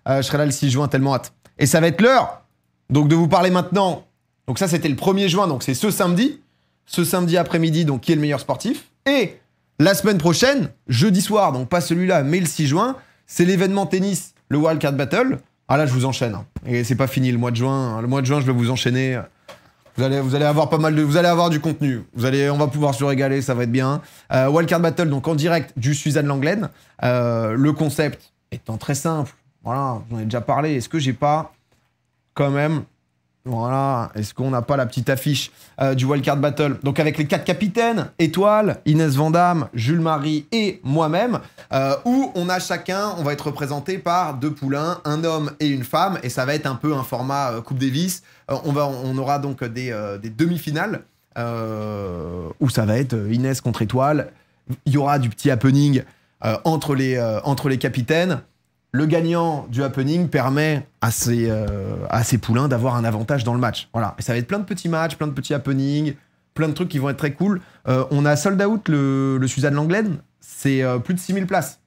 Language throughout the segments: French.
Je serai là le 6 juin, tellement hâte. Et ça va être l'heure donc de vous parler maintenant. Donc ça, c'était le 1er juin, donc c'est ce samedi. Ce samedi après-midi, donc qui est le meilleur sportif. Et la semaine prochaine, jeudi soir, donc pas celui-là, mais le 6 juin, c'est l'événement tennis, le Wildcard Battle. Ah là, je vous enchaîne. Hein. Et c'est pas fini le mois de juin. Le mois de juin, je vais vous enchaîner. Vous allez avoir pas mal de... Vous allez avoir du contenu. On va pouvoir se régaler, ça va être bien. Wildcard Battle, donc en direct du Suzanne Lenglen. Le concept étant très simple. Voilà, j'en ai déjà parlé. Est-ce que j'ai pas quand même... Voilà, est-ce qu'on n'a pas la petite affiche du Wildcard Battle? Donc avec les 4 capitaines, Étoile, Inès Vandamme, Jules Marie et moi-même, où on a chacun, on va être représenté par 2 poulains, un homme et une femme, et ça va être un peu un format Coupe Davis. On aura donc des demi-finales, où ça va être Inès contre Étoile. Il y aura du petit happening entre les capitaines. Le gagnant du happening permet à ces poulains d'avoir un avantage dans le match. Voilà. Et ça va être plein de petits matchs, plein de petits happenings, plein de trucs qui vont être très cool. On a sold out le Suzanne Lenglen. C'est plus de 6000 places.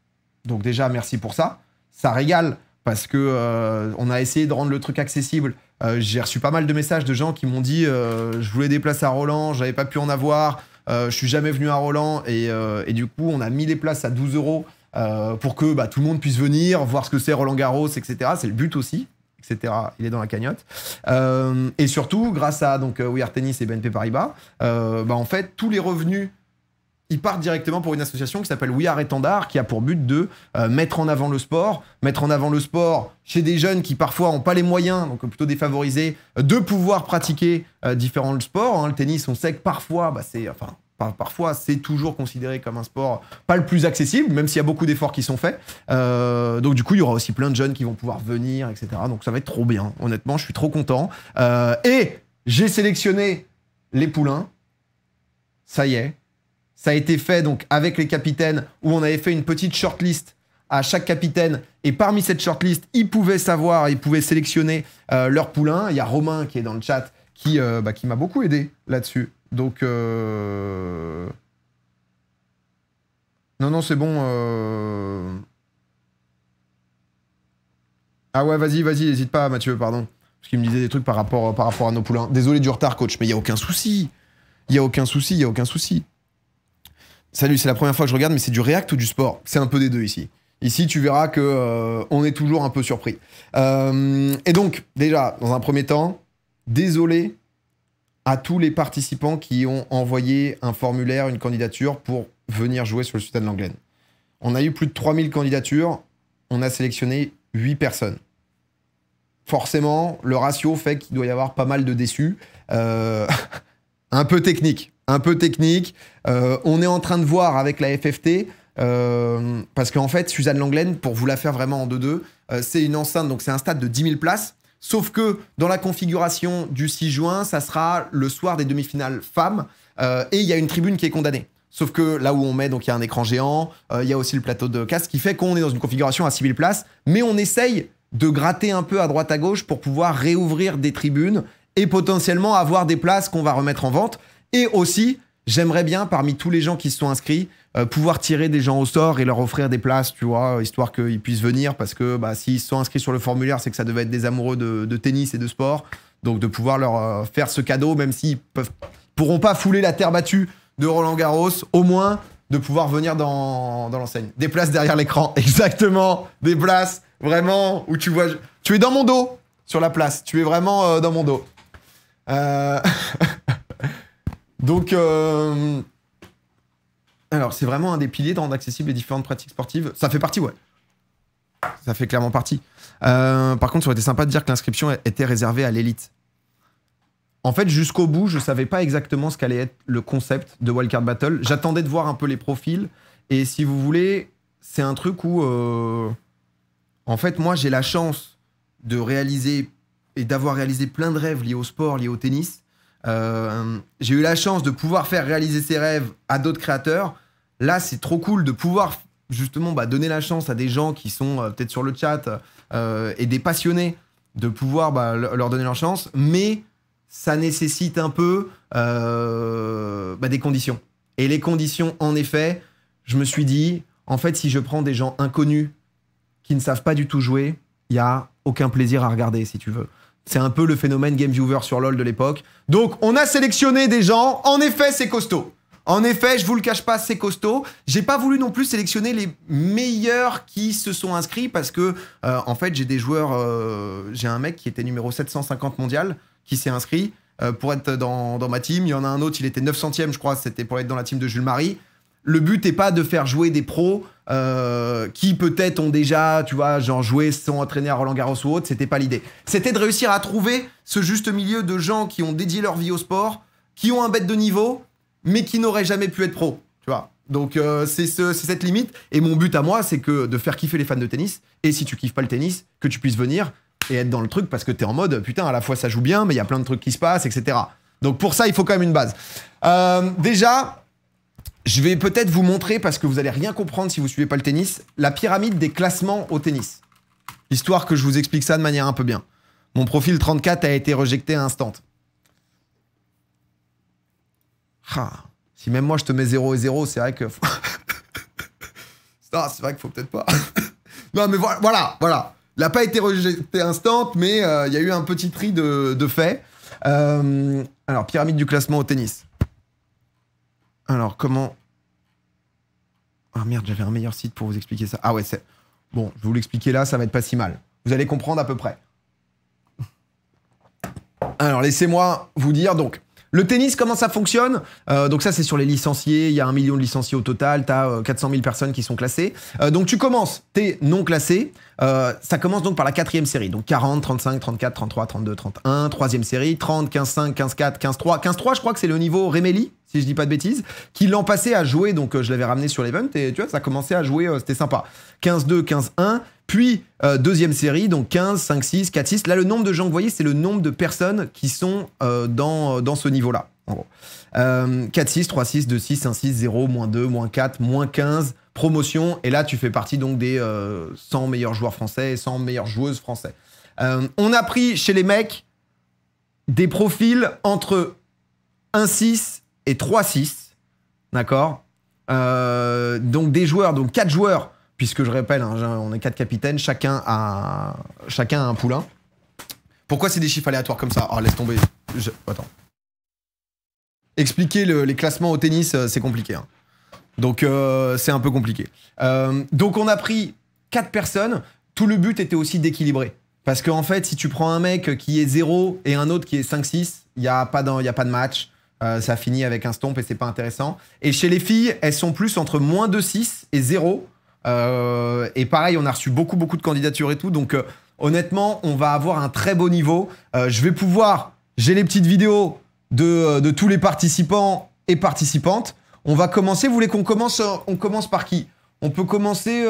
Donc déjà, merci pour ça. Ça régale parce que on a essayé de rendre le truc accessible. J'ai reçu pas mal de messages de gens qui m'ont dit je voulais des places à Roland, j'avais pas pu en avoir. Je suis jamais venu à Roland. Et du coup, on a mis les places à 12 € pour que tout le monde puisse venir, voir ce que c'est Roland Garros, etc. C'est le but aussi, etc. Il est dans la cagnotte. Et surtout, grâce à donc, We Are Tennis et BNP Paribas, en fait, tous les revenus, ils partent directement pour une association qui s'appelle We Are Étendard, qui a pour but de mettre en avant le sport chez des jeunes qui parfois n'ont pas les moyens, donc plutôt défavorisés, de pouvoir pratiquer différents sports. Hein. Le tennis, on sait que parfois, parfois, c'est toujours considéré comme un sport pas le plus accessible, même s'il y a beaucoup d'efforts qui sont faits. Donc du coup, il y aura aussi plein de jeunes qui vont pouvoir venir, etc. Donc ça va être trop bien. Honnêtement, je suis trop content. Et j'ai sélectionné les poulains. Ça y est. Ça a été fait donc avec les capitaines, où on avait fait une petite shortlist à chaque capitaine. Et parmi cette shortlist, ils pouvaient sélectionner leur poulain. Il y a Romain qui est dans le chat qui m'a beaucoup aidé là-dessus. Donc, non, c'est bon. Ah ouais, vas-y, n'hésite pas, Mathieu, pardon. Parce qu'il me disait des trucs par rapport à nos poulains. Désolé du retard, coach, mais il n'y a aucun souci. Il n'y a aucun souci. Salut, c'est la première fois que je regarde, mais c'est du React ou du sport? C'est un peu des deux ici. Ici, tu verras que on est toujours un peu surpris. Et donc, déjà, dans un premier temps, désolé à tous les participants qui ont envoyé un formulaire, une candidature pour venir jouer sur le Suzanne Lenglen. On a eu plus de 3000 candidatures, on a sélectionné 8 personnes. Forcément, le ratio fait qu'il doit y avoir pas mal de déçus. Un peu technique. On est en train de voir avec la FFT, parce qu'en fait, Suzanne Lenglen, pour vous la faire vraiment en 2-2, c'est une enceinte, donc c'est un stade de 10 000 places. Sauf que dans la configuration du 6 juin, ça sera le soir des demi-finales femmes, et il y a une tribune qui est condamnée. Sauf que là où on met, donc il y a un écran géant, il y a aussi le plateau de casse, ce qui fait qu'on est dans une configuration à 6 000 places, mais on essaye de gratter un peu à droite à gauche pour pouvoir réouvrir des tribunes et potentiellement avoir des places qu'on va remettre en vente. Et aussi, j'aimerais bien, parmi tous les gens qui se sont inscrits, pouvoir tirer des gens au sort et leur offrir des places, tu vois, histoire qu'ils puissent venir, parce que s'ils se sont inscrits sur le formulaire, c'est que ça devait être des amoureux de tennis et de sport. Donc de pouvoir leur faire ce cadeau, même s'ils pourront pas fouler la terre battue de Roland Garros, au moins de pouvoir venir dans l'enseigne. Des places derrière l'écran, exactement, des places vraiment où tu vois... Tu es dans mon dos sur la place, tu es vraiment dans mon dos. Donc, alors, c'est vraiment un des piliers de rendre accessibles les différentes pratiques sportives. Ça fait partie, ouais. Ça fait clairement partie. Par contre, ça aurait été sympa de dire que l'inscription était réservée à l'élite. En fait, jusqu'au bout, je savais pas exactement ce qu'allait être le concept de Wildcard Battle. J'attendais de voir un peu les profils. Et si vous voulez, c'est un truc où... en fait, moi, j'ai la chance de réaliser et d'avoir réalisé plein de rêves liés au sport, liés au tennis. J'ai eu la chance de pouvoir faire réaliser ces rêves à d'autres créateurs. Là, c'est trop cool de pouvoir justement donner la chance à des gens qui sont peut-être sur le chat et des passionnés de pouvoir leur donner leur chance, mais ça nécessite un peu des conditions. Et les conditions, en effet, je me suis dit, en fait, si je prends des gens inconnus qui ne savent pas du tout jouer, il y a aucun plaisir à regarder, si tu veux. C'est un peu le phénomène Game Viewer sur LoL de l'époque. Donc, on a sélectionné des gens. En effet, c'est costaud. En effet, je vous le cache pas, c'est costaud. J'ai pas voulu non plus sélectionner les meilleurs qui se sont inscrits parce que, en fait, j'ai des joueurs... j'ai un mec qui était numéro 750 mondial qui s'est inscrit pour être dans ma team. Il y en a un autre, il était 900e, je crois. C'était pour être dans la team de Jules Marie. Le but n'est pas de faire jouer des pros qui peut-être ont déjà, tu vois, genre joué, se sont entraînés à Roland-Garros ou autre. C'était pas l'idée. C'était de réussir à trouver ce juste milieu de gens qui ont dédié leur vie au sport, qui ont un bête de niveau, mais qui n'auraient jamais pu être pros, tu vois. Donc c'est cette limite. Et mon but à moi, c'est que de faire kiffer les fans de tennis. Et si tu kiffes pas le tennis, que tu puisses venir et être dans le truc parce que t'es en mode, putain, à la fois ça joue bien, mais il y a plein de trucs qui se passent, etc. Donc pour ça, il faut quand même une base. Déjà... Je vais peut-être vous montrer, parce que vous allez rien comprendre si vous suivez pas le tennis, la pyramide des classements au tennis. Histoire que je vous explique ça de manière un peu bien. Mon profil 34 a été rejeté à instant. Ah, si même moi je te mets 0 et 0, c'est vrai que... Non, c'est vrai qu'il faut peut-être pas. Non mais voilà. Il n'a pas été rejeté instant, mais il y a eu un petit tri de faits. Alors, pyramide du classement au tennis. Alors, comment... Ah merde, j'avais un meilleur site pour vous expliquer ça. Ah ouais, c'est... Bon, je vais vous l'expliquer là, ça va être pas si mal. Vous allez comprendre à peu près. Alors, laissez-moi vous dire, donc... Le tennis, comment ça fonctionne? Donc ça, c'est sur les licenciés. Il y a 1 million de licenciés au total. Tu as 400 000 personnes qui sont classées. Donc tu commences, t'es non classé. Ça commence donc par la 4e série. Donc 40, 35, 34, 33, 32, 31. 3e série, 30, 15, 5, 15, 4, 15, 3. 15, 3, je crois que c'est le niveau Réméli, si je dis pas de bêtises, qui l'an passé a joué. Donc je l'avais ramené sur l'event et tu vois, ça a commencé à jouer. C'était sympa. 15, 2, 15, 1. Puis, 2e série, donc 15, 5, 6, 4, 6. Là, le nombre de gens que vous voyez, c'est le nombre de personnes qui sont dans ce niveau-là. En gros. 4, 6, 3, 6, 2, 6, 1, 6, 0, moins 2, moins 4, moins 15, promotion. Et là, tu fais partie donc des 100 meilleurs joueurs français et 100 meilleures joueuses français. On a pris chez les mecs des profils entre 1-6 et 3-6. D'accord? Donc des joueurs, donc 4 joueurs. Puisque je rappelle, hein, on est 4 capitaines, chacun a un poulain. Pourquoi c'est des chiffres aléatoires comme ça? Oh, laisse tomber. Attends. Expliquer les classements au tennis, c'est compliqué. Hein. Donc, c'est un peu compliqué. Donc, on a pris 4 personnes. Tout le but était aussi d'équilibrer. Parce qu'en fait, si tu prends un mec qui est 0 et un autre qui est 5-6, il n'y a pas de match. Ça finit avec un stomp et c'est pas intéressant. Et chez les filles, elles sont plus entre moins de 6 et 0. Et pareil, on a reçu beaucoup de candidatures et tout, donc honnêtement, on va avoir un très beau niveau. J'ai les petites vidéos de tous les participants et participantes. On va commencer. Vous voulez qu'on commence? On commence par qui? On peut commencer.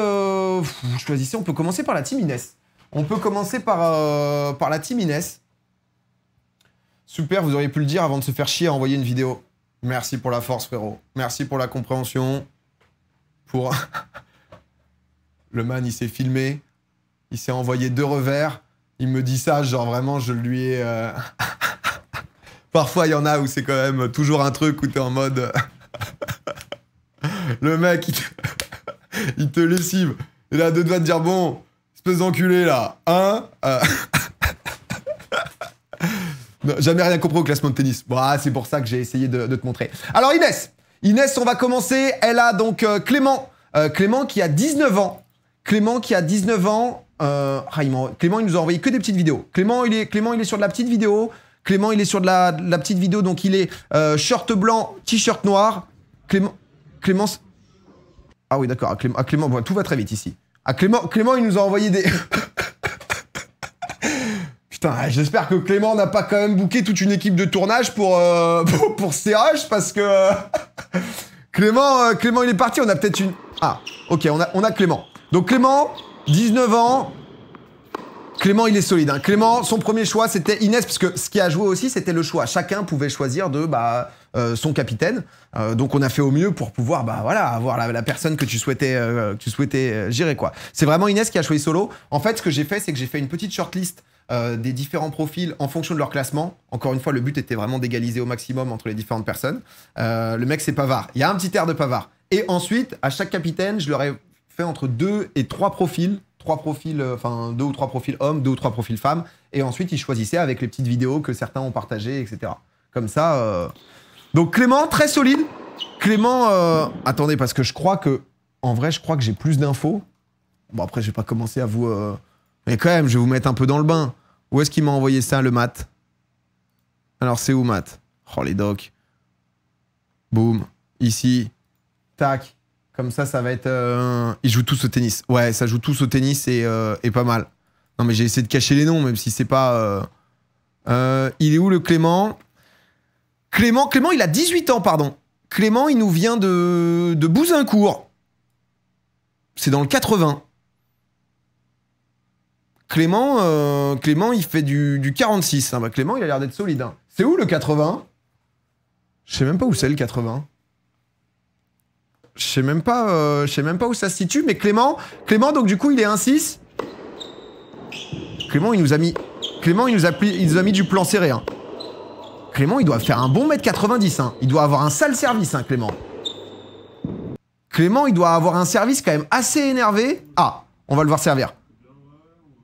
Choisissez. On peut commencer par la team Inès. On peut commencer par la team Inès. Super, vous auriez pu le dire avant de se faire chier à envoyer une vidéo. Merci pour la force, frérot. Merci pour la compréhension. Pour. Le man, il s'est filmé, il s'est envoyé 2 revers, il me dit ça, genre vraiment, je lui ai... Parfois, il y en a où c'est quand même toujours un truc où t'es en mode... Le mec, il te lessive. Il a 2 doigts de dire, bon, espèce d'enculé, là, hein Non, jamais rien compris au classement de tennis. Bon, c'est pour ça que j'ai essayé de te montrer. Alors, Inès, on va commencer. Elle a donc Clément. Clément qui a 19 ans. Clément, il nous a envoyé que des petites vidéos. Clément, il est sur de la petite vidéo. Clément, il est sur de la petite vidéo. Donc, il est short blanc, t-shirt noir. Clément... Ah oui, d'accord. Clément, bon, tout va très vite ici. Clément, il nous a envoyé des... Putain, j'espère que Clément n'a pas quand même booké toute une équipe de tournage pour CH parce que... Clément, il est parti. On a peut-être une... Ah, ok, on a Clément. Donc Clément, 19 ans. Clément, il est solide. Hein. Clément, son premier choix, c'était Inès, parce que ce qui a joué aussi, c'était le choix. Chacun pouvait choisir son capitaine. Donc on a fait au mieux pour pouvoir avoir la personne que tu souhaitais gérer, quoi. C'est vraiment Inès qui a choisi solo. En fait, ce que j'ai fait, c'est que j'ai fait une petite shortlist des différents profils en fonction de leur classement. Encore une fois, le but était vraiment d'égaliser au maximum entre les différentes personnes. Le mec, c'est Pavard. Il y a un petit air de Pavard. Et ensuite, à chaque capitaine, je leur ai fait entre 2 et 3 profils. 3 profils, enfin 2 ou 3 profils hommes, 2 ou 3 profils femmes. Et ensuite, il choisissait avec les petites vidéos que certains ont partagées, etc. Comme ça. Donc Clément, très solide. Clément, attendez, parce que je crois que... En vrai, je crois que j'ai plus d'infos. Bon, après, je vais pas commencer à vous... Mais quand même, je vais vous mettre un peu dans le bain. Où est-ce qu'il m'a envoyé ça, le mat? Alors, c'est où, mat? Oh, les docs. Boum. Ici. Tac. Comme ça va être... Ils jouent tous au tennis. Ouais, ça joue tous au tennis et pas mal. Non, mais j'ai essayé de cacher les noms, même si c'est pas... il est où, le Clément? Clément, il a 18 ans, pardon. Clément, il nous vient de Bouzincourt. C'est dans le 80. Clément, il fait du 46. Hein. Bah, Clément, il a l'air d'être solide. Hein. C'est où, le 80? Je sais même pas où c'est, le 80. Je sais même pas où ça se situe, mais Clément, donc du coup, il est 1-6. Clément, il nous a mis du plan serré. Hein. Clément, il doit faire un bon 1m90. Hein. Il doit avoir un sale service, hein, Clément. Clément, il doit avoir un service quand même assez énervé. Ah, on va le voir servir.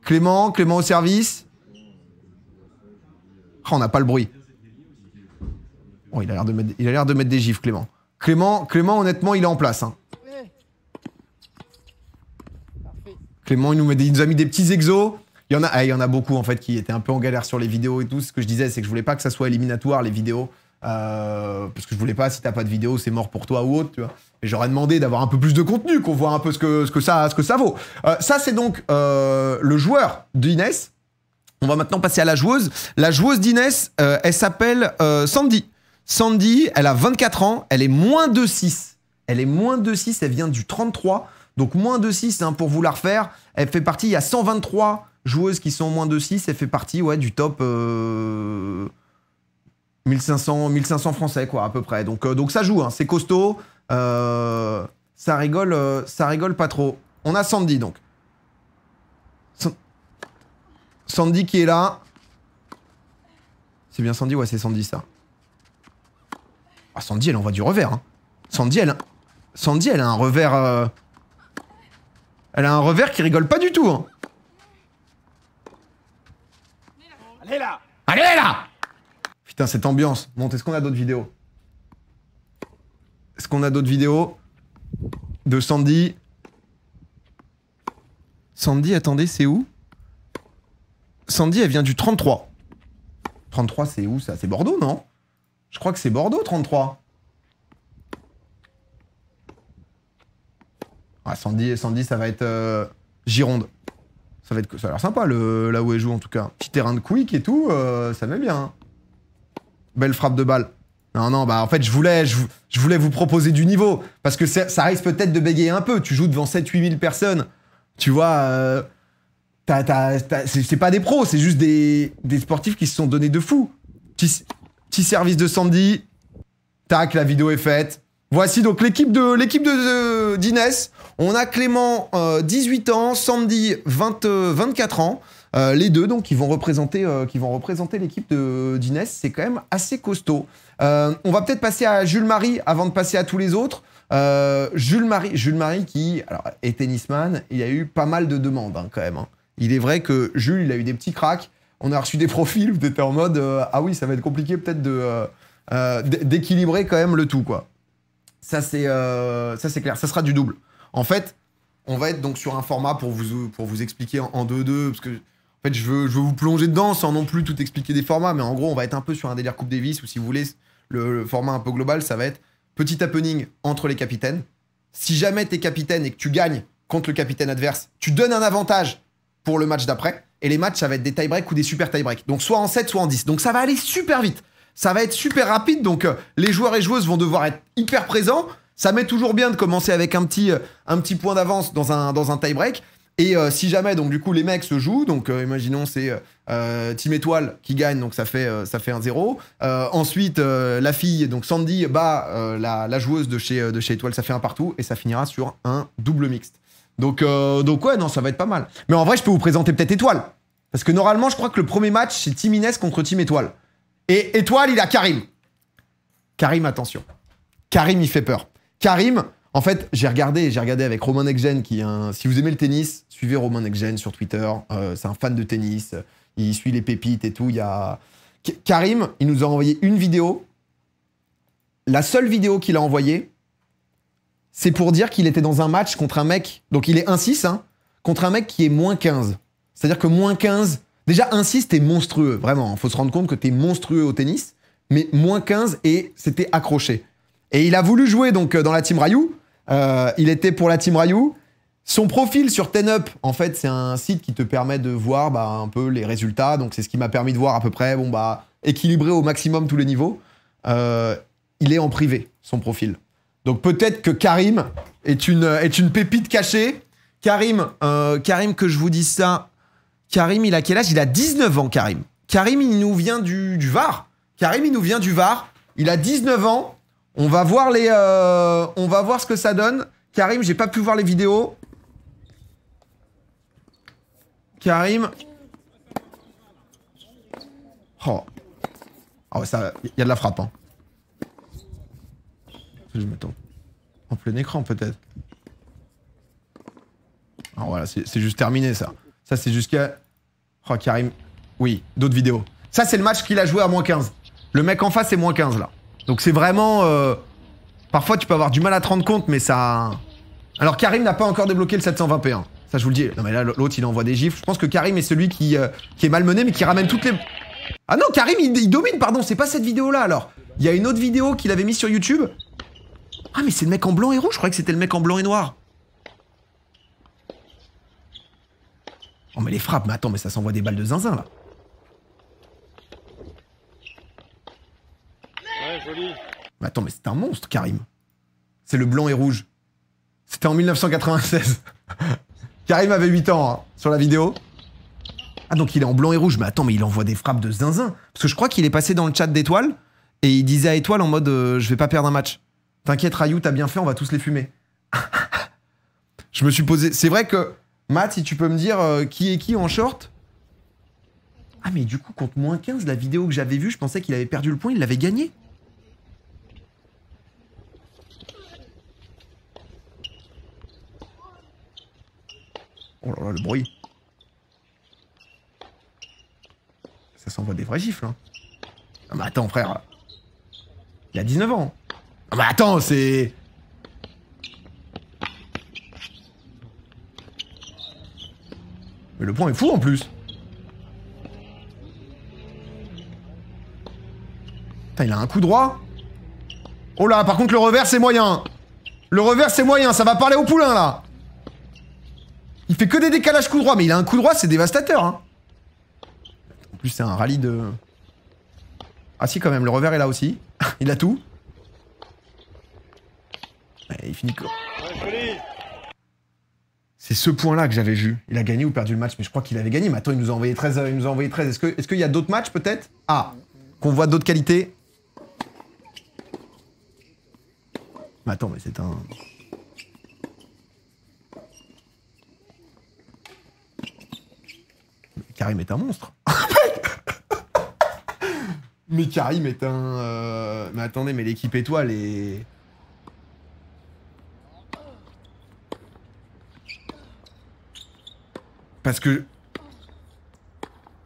Clément au service. Oh, on n'a pas le bruit. Oh, il a l'air de mettre des gifs, Clément. Clément, honnêtement, il est en place. Hein. Clément, il nous a mis des petits exos. Il y en a beaucoup, en fait, qui étaient un peu en galère sur les vidéos et tout. Ce que je disais, c'est que je voulais pas que ça soit éliminatoire, les vidéos. Parce que je voulais pas, si t'as pas de vidéo, c'est mort pour toi ou autre, tu vois. Et j'aurais demandé d'avoir un peu plus de contenu, qu'on voit un peu ce que ça vaut. Ça, c'est donc le joueur d'Inès. On va maintenant passer à la joueuse. La joueuse d'Inès, elle s'appelle Sandy. Sandy, elle a 24 ans, elle est moins 2,6. Elle est moins 2,6, elle vient du 33. Donc moins 2,6, hein, pour vous la refaire. Elle fait partie, il y a 123 joueuses qui sont moins 2,6. Elle fait partie, ouais, du top 1500 français, quoi, à peu près. Donc ça joue, hein, c'est costaud. Ça rigole pas trop. On a Sandy, donc. Sandy qui est là. C'est bien Sandy? Ouais, c'est Sandy, ça. Ah, Sandy, elle envoie du revers. Hein. Sandy, elle a un revers... Elle a un revers qui rigole pas du tout. Hein. Allez là! Allez là! Putain, cette ambiance. Bon, est-ce qu'on a d'autres vidéos? Est-ce qu'on a d'autres vidéos de Sandy? Sandy, attendez, c'est où? Sandy, elle vient du 33. 33, c'est où, ça? C'est Bordeaux, non? Je crois que c'est Bordeaux, 33. Ah, Sandy, ça va être Gironde. Ça a l'air sympa, là où elle joue, en tout cas. Petit terrain de quick et tout, ça met bien. Hein. Belle frappe de balle. Non, bah en fait, je voulais vous proposer du niveau. Parce que ça risque peut-être de bégayer un peu. Tu joues devant 7-8 000 personnes. Tu vois, c'est pas des pros, c'est juste des sportifs qui se sont donnés de fou. Petit service de Sandy. Tac, la vidéo est faite. Voici donc l'équipe d'Inès. On a Clément, 18 ans, Sandy, 24 ans. Les deux, donc, qui vont représenter l'équipe d'Inès. C'est quand même assez costaud. On va peut-être passer à Jules-Marie avant de passer à tous les autres. Jules-Marie qui est tennisman. Il a eu pas mal de demandes, hein, quand même. Hein. Il est vrai que Jules, il a eu des petits cracks. On a reçu des profils où t'étais en mode ah oui, ça va être compliqué peut-être d'équilibrer quand même le tout, quoi. Ça, c'est clair. Ça sera du double. En fait, on va être donc sur un format pour vous expliquer en 2-2, parce que en fait, je veux vous plonger dedans sans non plus tout expliquer des formats, mais en gros, on va être un peu sur un délire Coupe Davis, ou si vous voulez, le format un peu global, ça va être petit happening entre les capitaines. Si jamais t'es capitaine et que tu gagnes contre le capitaine adverse, tu donnes un avantage pour le match d'après, et les matchs, ça va être des tie-breaks ou des super tie-breaks. Donc soit en 7, soit en 10. Donc ça va aller super vite. Ça va être super rapide, donc les joueurs et joueuses vont devoir être hyper présents. Ça met toujours bien de commencer avec un petit point d'avance dans un tie-break. Et si jamais, donc du coup, les mecs se jouent, donc imaginons c'est Team Étoile qui gagne, donc ça fait 1-0. Ensuite, la fille, donc Sandy, bat la joueuse de chez Étoile, ça fait 1 partout, et ça finira sur un double mixte. Donc ouais, non, ça va être pas mal. Mais en vrai, je peux vous présenter peut-être Étoile. Parce que normalement, je crois que le premier match, c'est Team Inès contre Team Étoile. Et Étoile, il a Karim. Karim, attention. Karim, il fait peur. Karim, En fait, j'ai regardé avec Romain Nexgen, qui est un... Si vous aimez le tennis, suivez Romain Nexgen sur Twitter. C'est un fan de tennis. Il suit les pépites et tout. Il y a... Karim, il nous a envoyé une vidéo. La seule vidéo qu'il a envoyée, c'est pour dire qu'il était dans un match contre un mec... Donc il est 1-6, hein, contre un mec qui est moins 15. C'est-à-dire que moins 15... Déjà, 1-6, t'es monstrueux. Vraiment, il faut se rendre compte que t'es monstrueux au tennis. Mais moins 15 et c'était accroché. Et il a voulu jouer donc dans la Team Rayou. Il était pour la Team Rayou. Son profil sur 10up, en fait, c'est un site qui te permet de voir un peu les résultats. Donc, c'est ce qui m'a permis de voir à peu près, équilibrer au maximum tous les niveaux. Il est en privé, son profil. Donc, peut-être que Karim est une pépite cachée. Karim, que je vous dise ça. Karim, il a quel âge? Il a 19 ans, Karim. Karim, il nous vient du Var. Karim, il nous vient du Var. Il a 19 ans. On va voir ce que ça donne. Karim, j'ai pas pu voir les vidéos. Karim. Oh. Ah ouais, ça, il y a de la frappe, hein. Je m'attends. En plein écran, peut-être. Ah voilà, c'est juste terminé, ça. Ça, c'est jusqu'à... Oh, Karim. Oui, d'autres vidéos. Ça, c'est le match qu'il a joué à moins 15. Le mec en face, c'est moins 15, là. Donc c'est vraiment... Parfois, tu peux avoir du mal à te rendre compte, mais ça... Alors, Karim n'a pas encore débloqué le 721. Ça, je vous le dis. Non, mais là, l'autre, il envoie des gifs. Je pense que Karim est celui qui est malmené, mais qui ramène toutes les... Ah non, Karim, il domine, pardon. C'est pas cette vidéo-là, alors. Il y a une autre vidéo qu'il avait mise sur YouTube. Ah, mais c'est le mec en blanc et rouge. Je croyais que c'était le mec en blanc et noir. Oh, mais les frappes. Mais attends, mais ça s'envoie des balles de zinzin, là. Ouais, joli. Mais attends, mais c'est un monstre, Karim. C'est le blanc et rouge. C'était en 1996. Karim avait 8 ans, hein, sur la vidéo. Ah, donc il est en blanc et rouge. Mais attends, mais il envoie des frappes de zinzin. Parce que je crois qu'il est passé dans le chat d'Étoile et il disait à Étoile en mode je vais pas perdre un match. T'inquiète, Rayou, t'as bien fait, on va tous les fumer. Je me suis posé... C'est vrai que, Matt, si tu peux me dire qui est qui en short. Ah, mais du coup, contre moins 15, la vidéo que j'avais vue, je pensais qu'il avait perdu le point, il l'avait gagné. Oh là là, le bruit. Ça s'envoie des vrais gifles, hein. Ah mais attends, frère. Il a 19 ans. Ah mais attends, c'est... Mais le point est fou, en plus. Putain, il a un coup droit. Oh là, par contre, le revers, c'est moyen. Le revers, c'est moyen. Ça va parler au poulain, là. Il fait que des décalages coup droit, mais il a un coup droit, c'est dévastateur, hein. En plus, c'est un rallye de... Ah si, quand même, le revers est là aussi. Il a tout. Et il finit... C'est ce point-là que j'avais vu. Il a gagné ou perdu le match, mais je crois qu'il avait gagné. Mais attends, il nous a envoyé 13. Il nous a envoyé 13. Est-ce qu'il y a d'autres matchs, peut-être? Ah, qu'on voit d'autres qualités. Mais attends, mais c'est un... Karim est un monstre. Mais Karim est un... Mais attendez, mais l'équipe étoile est... Parce que...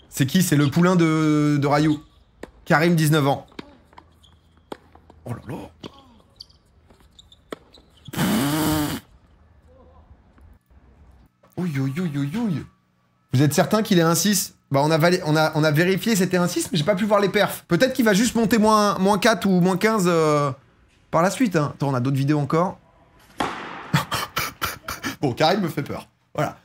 C'est qui? C'est le poulain de Rayou. Karim, 19 ans. Oh là là. Ouille, ouille, ouille, ouille, ouille. Vous êtes certain qu'il est un 6? Bah on a vérifié c'était un 6, mais j'ai pas pu voir les perfs. Peut-être qu'il va juste monter moins 4 ou moins 15 par la suite. Hein. Attends, on a d'autres vidéos encore. Bon, Karim me fait peur. Voilà.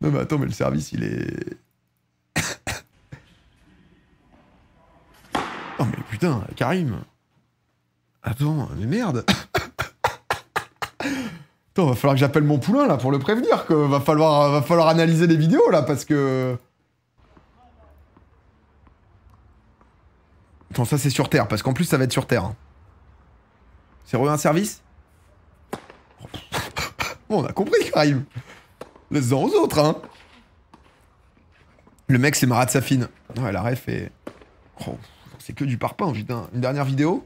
Non mais attends, mais le service, il est... Oh mais putain, Karim. Attends, mais merde. Attends, va falloir que j'appelle mon poulain, là, pour le prévenir, que va falloir analyser les vidéos, là, parce que... Attends, ça, c'est sur Terre, parce qu'en plus, ça va être sur Terre. Hein. C'est re un service? Bon, on a compris, Karim. Laisse-en aux autres, hein. Le mec, c'est Marat Safin. Ouais, la ref est... Oh, c'est que du parpaing, putain. Une dernière vidéo.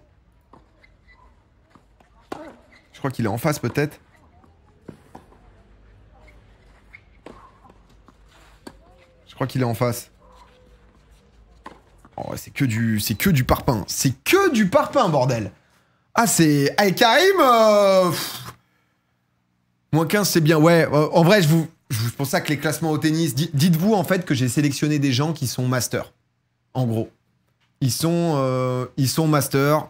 Je crois qu'il est en face, peut-être. Je crois qu'il est en face. Oh, c'est que du parpaing. C'est que du parpaing, bordel. Ah, c'est... Allez, Karim Moins 15, c'est bien. Ouais, en vrai, c'est pour ça que les classements au tennis... Dites-vous, en fait, que j'ai sélectionné des gens qui sont masters. En gros. Ils sont masters.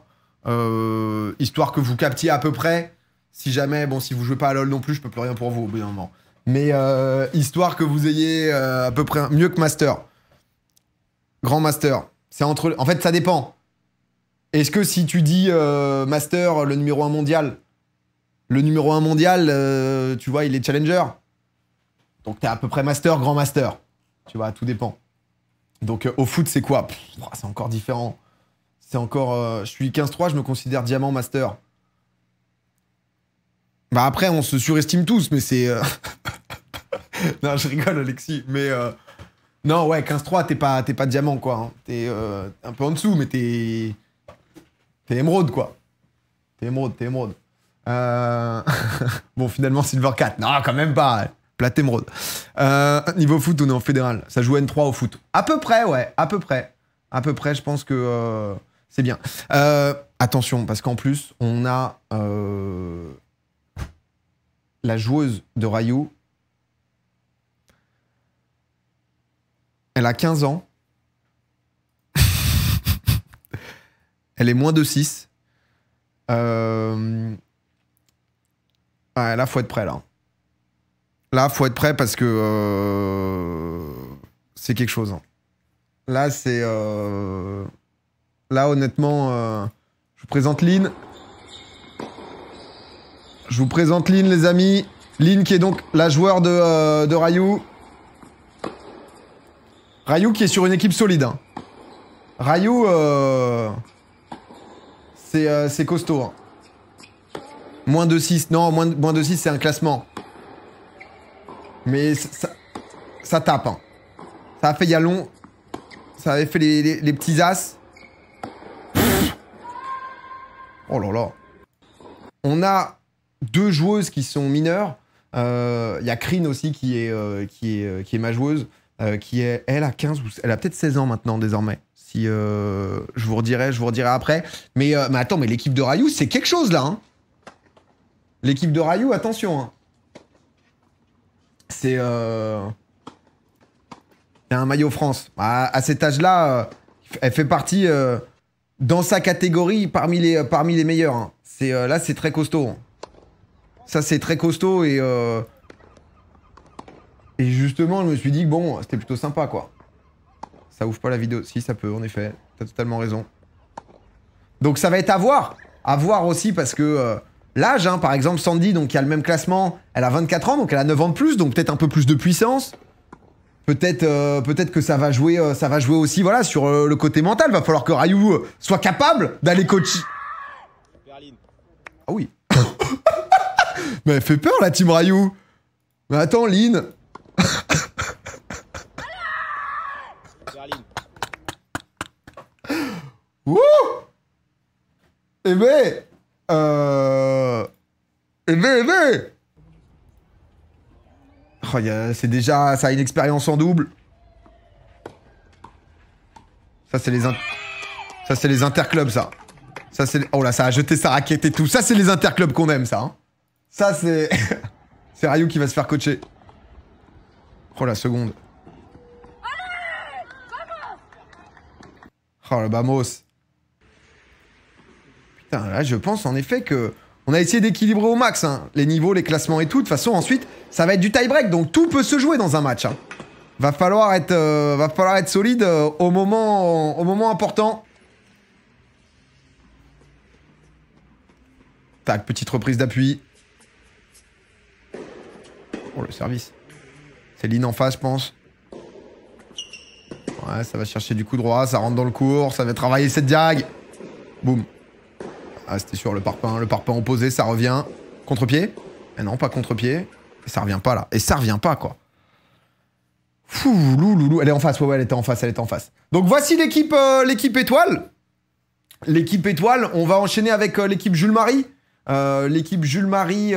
Histoire que vous captiez à peu près. Si jamais... Bon, si vous jouez pas à LoL non plus, je peux plus rien pour vous, au bout d'un moment. Mais histoire que vous ayez à peu près mieux que master. Grand master. C'est entre... En fait, ça dépend. Est-ce que si tu dis master, le numéro 1 mondial, tu vois, il est challenger. Donc t'es à peu près master, grand master. Tu vois, tout dépend. Donc au foot, c'est quoi? C'est encore différent. C'est encore... je suis 15-3, je me considère diamant master. Bah après, on se surestime tous, mais c'est... Non, je rigole, Alexis. Mais... Non, ouais, 15-3, t'es pas diamant, quoi. Hein. T'es un peu en dessous, mais t'es émeraude, quoi. T'es émeraude. Bon, finalement, Silver 4. Non, quand même pas. Plate émeraude. Niveau foot, on est en fédéral. Ça joue N3 au foot. À peu près, ouais. À peu près, je pense que c'est bien. Attention, parce qu'en plus, on a la joueuse de Ryu. Elle a 15 ans. Elle est moins de 6. Ouais, là, faut être prêt, là. Là, faut être prêt parce que c'est quelque chose. Hein. Là, c'est... Là, honnêtement, je vous présente Lynn. Je vous présente Lynn, les amis. Lynn, qui est donc la joueur de Ryu. Ryu qui est sur une équipe solide. Hein. Ryu, c'est costaud. Hein. Moins de 6. Non, moins de 6, c'est un classement. Mais ça tape. Hein. Ça a fait il y a long. Ça avait fait les petits as. Oh là là. On a 2 joueuses qui sont mineures. Il y a Kryn aussi qui est ma joueuse. Qui est, elle a 15 ou elle a peut-être 16 ans maintenant désormais. Si je vous redirai après. Mais attends, mais l'équipe de Ryu, c'est quelque chose là. Hein. L'équipe de Ryu, attention. Hein. C'est un maillot France. À cet âge-là, elle fait partie dans sa catégorie parmi les meilleurs. Hein. Là, c'est très costaud. Hein. Ça, c'est très costaud et justement, je me suis dit que bon, c'était plutôt sympa, quoi. Ça ouvre pas la vidéo. Si, ça peut, en effet. T'as totalement raison. Donc ça va être à voir. À voir aussi parce que l'âge, hein, par exemple, Sandy, donc, qui a le même classement, elle a 24 ans, donc elle a 9 ans de plus, donc peut-être un peu plus de puissance. Peut-être que ça va jouer aussi, voilà, sur le côté mental. Va falloir que Ryu soit capable d'aller coacher. Ah oui. Mais elle fait peur, la team Ryu. Mais attends, Lynn. Wouh! Eh ben! Oh, c'est déjà... Ça a une expérience en double. Ça, c'est les interclubs, ça. Ça, c'est... Oh là, ça a jeté sa raquette et tout. Ça, c'est les interclubs qu'on aime, ça. Hein. Ça, c'est... c'est Ryu qui va se faire coacher. Oh, la seconde. Oh, le Bamos. Putain, là, je pense en effet que... On a essayé d'équilibrer au max, hein, les niveaux, les classements et tout. De toute façon, ensuite, ça va être du tie-break. Donc, tout peut se jouer dans un match. Hein. Va falloir être solide au moment important. Tac, petite reprise d'appui. Oh, le service. C'est Lynn en face, je pense. Ouais, ça va chercher du coup droit, ça rentre dans le court, ça va travailler cette diag. Boum. Ah, c'était sûr, le parpaing opposé, ça revient. Contre-pied. Eh non, pas contre-pied. Et ça revient pas, là. Et ça revient pas, quoi. Fou, loulou. Elle est en face, ouais, elle était en face. Donc, voici l'équipe étoile. L'équipe étoile, on va enchaîner avec l'équipe Jules Marie. L'équipe Jules Marie,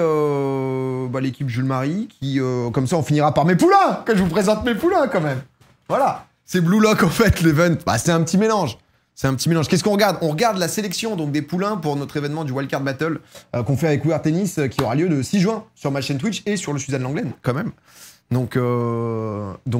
l'équipe Jules Marie, qui, comme ça, on finira par mes poulains, que je vous présente mes poulains quand même. Voilà. C'est Blue Lock, en fait, l'event. Bah, c'est un petit mélange. C'est un petit mélange. Qu'est-ce qu'on regarde? On regarde la sélection donc, des poulains pour notre événement du Wildcard Battle qu'on fait avec We Are Tennis, qui aura lieu le 6 juin sur ma chaîne Twitch et sur le Suzanne Langlaine, quand même. Donc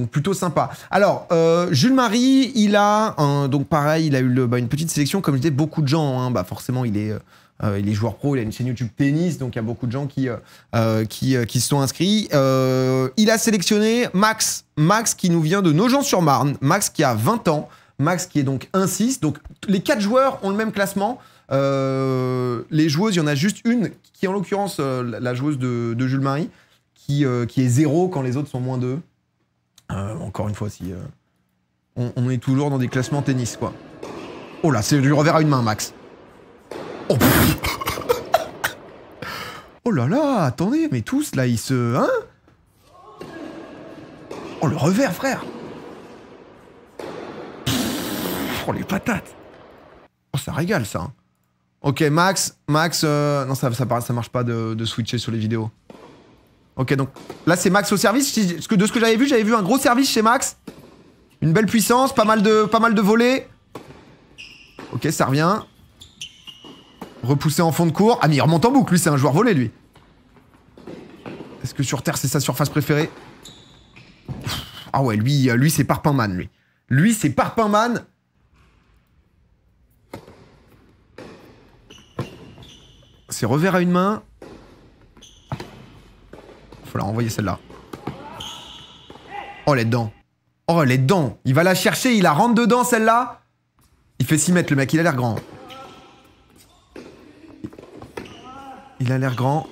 plutôt sympa. Alors, Jules Marie, il a, donc pareil, il a eu une petite sélection. Comme je disais, beaucoup de gens, hein, bah forcément, il est joueur pro, il a une chaîne YouTube tennis, donc il y a beaucoup de gens qui se sont inscrits. Il a sélectionné Max qui nous vient de Nogent-sur-Marne, Max qui a 20 ans, Max qui est donc 1-6. Donc les 4 joueurs ont le même classement. Les joueuses, il y en a juste une qui est en l'occurrence la joueuse de Jules Marie, qui est 0 quand les autres sont moins 2. Encore une fois, si on est toujours dans des classements tennis, quoi. Oh là, c'est du revers à une main, Max. Oh, oh là là, attendez, mais tous, là, ils se... Hein? Oh, le revers, frère. Oh, les patates. Oh, ça régale, ça. Ok, Max, non, ça marche pas de switcher sur les vidéos. Ok, donc là, c'est Max au service. De ce que j'avais vu un gros service chez Max. Une belle puissance, pas mal de volets. Ok, ça revient. Repoussé en fond de cours. Ah, mais il remonte en boucle, lui, c'est un joueur volé, lui. Est-ce que sur Terre, c'est sa surface préférée? Ah ouais, lui c'est Parpaingman, lui. Lui, c'est Parpaingman. C'est revers à une main. Faut la renvoyer, celle-là. Oh, elle est dedans. Oh, elle est dedans. Il va la chercher, il la rentre dedans, celle-là. Il fait 6 mètres, le mec, il a l'air grand. Il a l'air grand.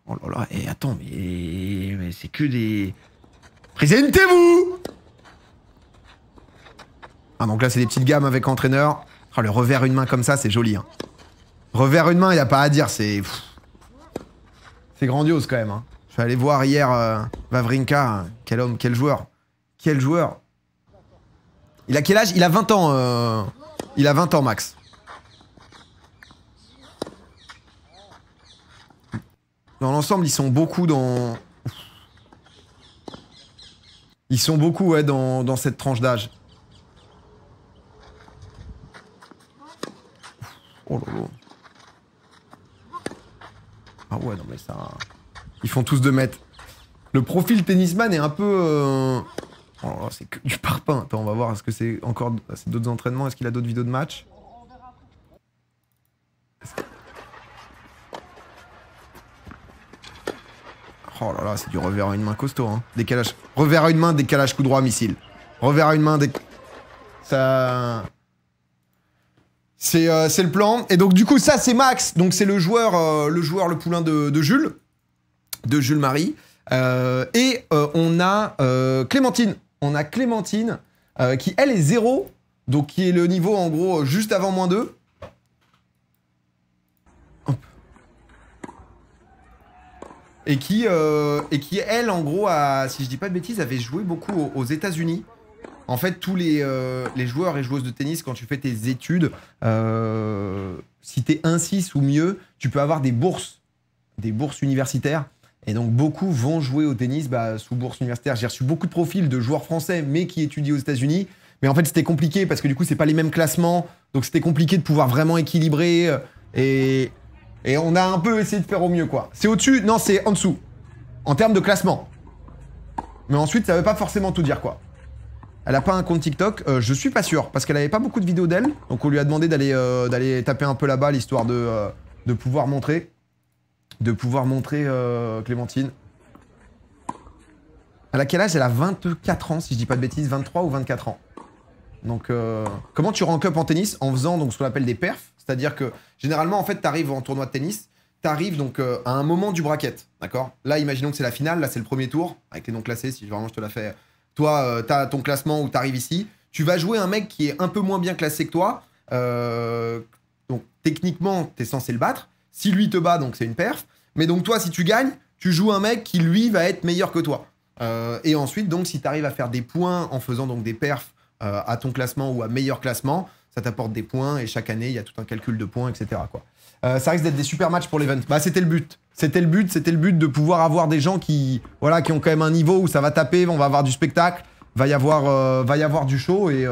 Oh là là, et attends, mais c'est que des... Présentez-vous! Ah, donc là, c'est des petites gammes avec entraîneur. Oh, le revers une main comme ça, c'est joli. Hein. Revers une main, il n'y a pas à dire, c'est... C'est grandiose, quand même. Hein. Je suis allé voir hier Wawrinka. Quel homme, quel joueur. Quel joueur. Il a quel âge? Il a 20 ans. Il a 20 ans, Max. Dans l'ensemble, ils sont beaucoup dans... Ils sont beaucoup, ouais, dans cette tranche d'âge. Oh là là. Ah ouais, non mais ça... Ils font tous 2 mètres. Le profil tennisman est un peu... Oh là là, c'est que du parpaing. Attends, on va voir, est-ce que c'est encore... C'est d'autres entraînements? Est-ce qu'il a d'autres vidéos de match? Oh là là, c'est du revers à une main costaud, hein. Décalage. Revers à une main, décalage coup droit, missile. Revers à une main, ça... C'est le plan. Et donc, du coup, ça, c'est Max. Donc, c'est le joueur, le poulain de Jules. De Jules Marie. On a Clémentine. On a Clémentine qui, elle, est 0. Donc, qui est le niveau, en gros, juste avant -2. Et qui, elle, en gros, si je dis pas de bêtises, avait joué beaucoup aux États-Unis. En fait, tous les joueurs et joueuses de tennis, quand tu fais tes études, si t'es 1-6 ou mieux, tu peux avoir des bourses universitaires. Et donc, beaucoup vont jouer au tennis sous bourse universitaire. J'ai reçu beaucoup de profils de joueurs français, mais qui étudient aux États-Unis. Mais en fait, c'était compliqué parce que du coup, c'est pas les mêmes classements. Donc, c'était compliqué de pouvoir vraiment équilibrer. Et on a un peu essayé de faire au mieux, quoi. C'est au-dessus? Non, c'est en dessous. En termes de classement. Mais ensuite, ça veut pas forcément tout dire, quoi. Elle a pas un compte TikTok, je suis pas sûr, parce qu'elle avait pas beaucoup de vidéos d'elle. Donc on lui a demandé d'aller taper un peu là-bas, l'histoire de pouvoir montrer. Clémentine. Elle a quel âge? Elle a 24 ans, si je dis pas de bêtises, 23 ou 24 ans. Donc, comment tu rank up en tennis? En faisant donc, ce qu'on appelle des perfs. C'est-à-dire que, généralement, en fait, t'arrives en tournoi de tennis, t'arrives donc à un moment du bracket, d'accord? Là, imaginons que c'est la finale, là, c'est le premier tour, avec les non classés, si vraiment je te la fais... Toi, t'as ton classement où t'arrives ici. Tu vas jouer un mec qui est un peu moins bien classé que toi. Donc, techniquement, t'es censé le battre. Si lui te bat, donc c'est une perf. Mais donc, toi, si tu gagnes, tu joues un mec qui, lui, va être meilleur que toi. Et ensuite, donc, si t'arrives à faire des points en faisant donc des perfs à ton classement ou à meilleur classement, ça t'apporte des points, et chaque année, il y a tout un calcul de points, etc. quoi. Ça risque d'être des super matchs pour l'event. Bah, c'était le but. C'était le but de pouvoir avoir des gens qui ont quand même un niveau où ça va taper, on va avoir du spectacle, va y avoir du show, et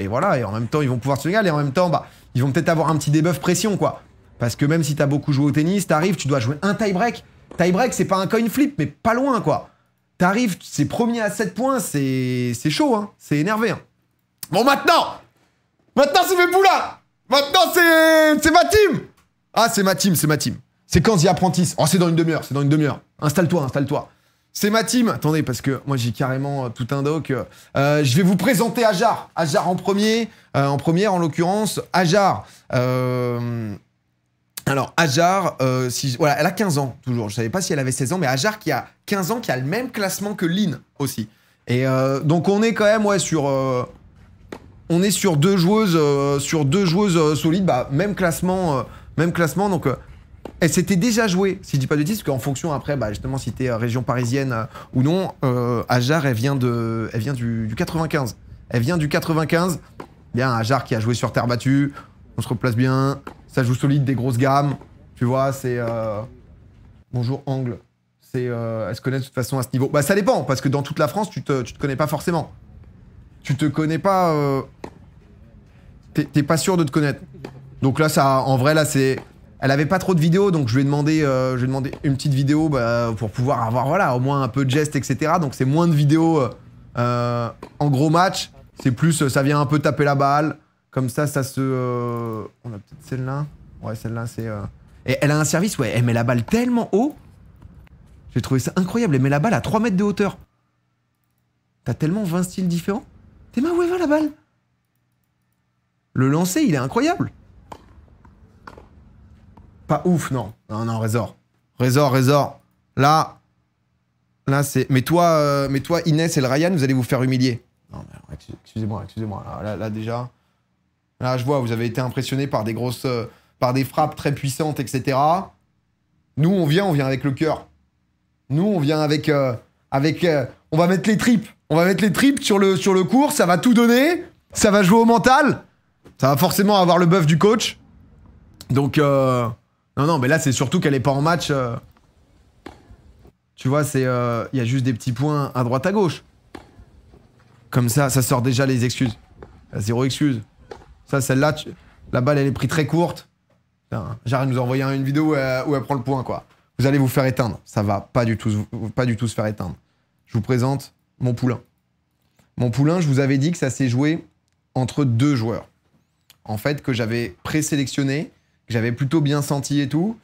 voilà, et en même temps, ils vont pouvoir se régaler, et en même temps, bah, ils vont peut-être avoir un petit debuff pression, quoi. Parce que même si t'as beaucoup joué au tennis, t'arrives, tu dois jouer un tie-break. Tie-break, c'est pas un coin flip, mais pas loin, quoi. T'arrives, c'est premier à 7 points, c'est chaud, hein. C'est énervé, hein. Bon, maintenant, c'est mes poulains. Maintenant, c'est ma team. Ah, c'est ma team. C'est quand The Apprentice. Oh, c'est dans une demi-heure. Installe-toi. C'est ma team. Attendez, parce que moi, j'ai carrément tout un doc. Je vais vous présenter Ajar. Ajar en premier. En première, en l'occurrence. Ajar. Alors, Ajar, voilà, elle a 15 ans, toujours. Je savais pas si elle avait 16 ans, mais Ajar qui a 15 ans, qui a le même classement que Lynn aussi. Et donc, on est quand même, sur... on est sur deux joueuses solides, bah, même classement, donc... elle s'était déjà jouée, si je dis pas de bêtises, parce qu'en fonction après, bah, justement, si t'es région parisienne ou non, Ajar, elle vient du 95. Elle vient du 95. Bien, Ajar qui a joué sur terre battue, on se replace bien, ça joue solide, des grosses gammes, tu vois, c'est... Bonjour, Angle. Elle se connaît de toute façon à ce niveau. Bah, ça dépend, parce que dans toute la France, tu te connais pas forcément. Tu te connais pas... T'es pas sûr de te connaître. Donc là, ça, en vrai, là, c'est... Elle avait pas trop de vidéos, donc je lui ai demandé une petite vidéo pour pouvoir avoir, voilà, au moins un peu de gestes, etc. Donc c'est moins de vidéos en gros match. C'est plus, ça vient un peu taper la balle. Comme ça se... On a peut-être celle-là. Ouais, celle-là, c'est... Et elle a un service, ouais, elle met la balle tellement haut. J'ai trouvé ça incroyable, elle met la balle à 3 mètres de hauteur. T'as tellement 20 styles différents. T'es ma où elle va la balle? Le lancer, il est incroyable. Pas ouf, non. Non, Razor. Razor. Là, c'est... Mais toi, Inès et le Ryan, vous allez vous faire humilier. Non, mais excusez-moi. Là, déjà... Là, je vois, vous avez été impressionné par des grosses... par des frappes très puissantes, etc. Nous, on vient avec le cœur. Nous, on vient avec... on va mettre les tripes. On va mettre les tripes sur le court, ça va tout donner. Ça va jouer au mental. Ça va forcément avoir le buff du coach. Donc... Non, mais là, c'est surtout qu'elle est pas en match. Tu vois, c'est... Il y a juste des petits points à droite, à gauche. Comme ça sort déjà les excuses. Zéro excuse. Ça, celle-là, la balle, elle est prise très courte. J'arrête de nous envoyer une vidéo où elle prend le point, quoi. Vous allez vous faire éteindre. Ça va pas du tout se faire éteindre. Je vous présente mon poulain. Mon poulain, je vous avais dit que ça s'est joué entre 2 joueurs. En fait, que j'avais présélectionné, que j'avais plutôt bien senti et tout.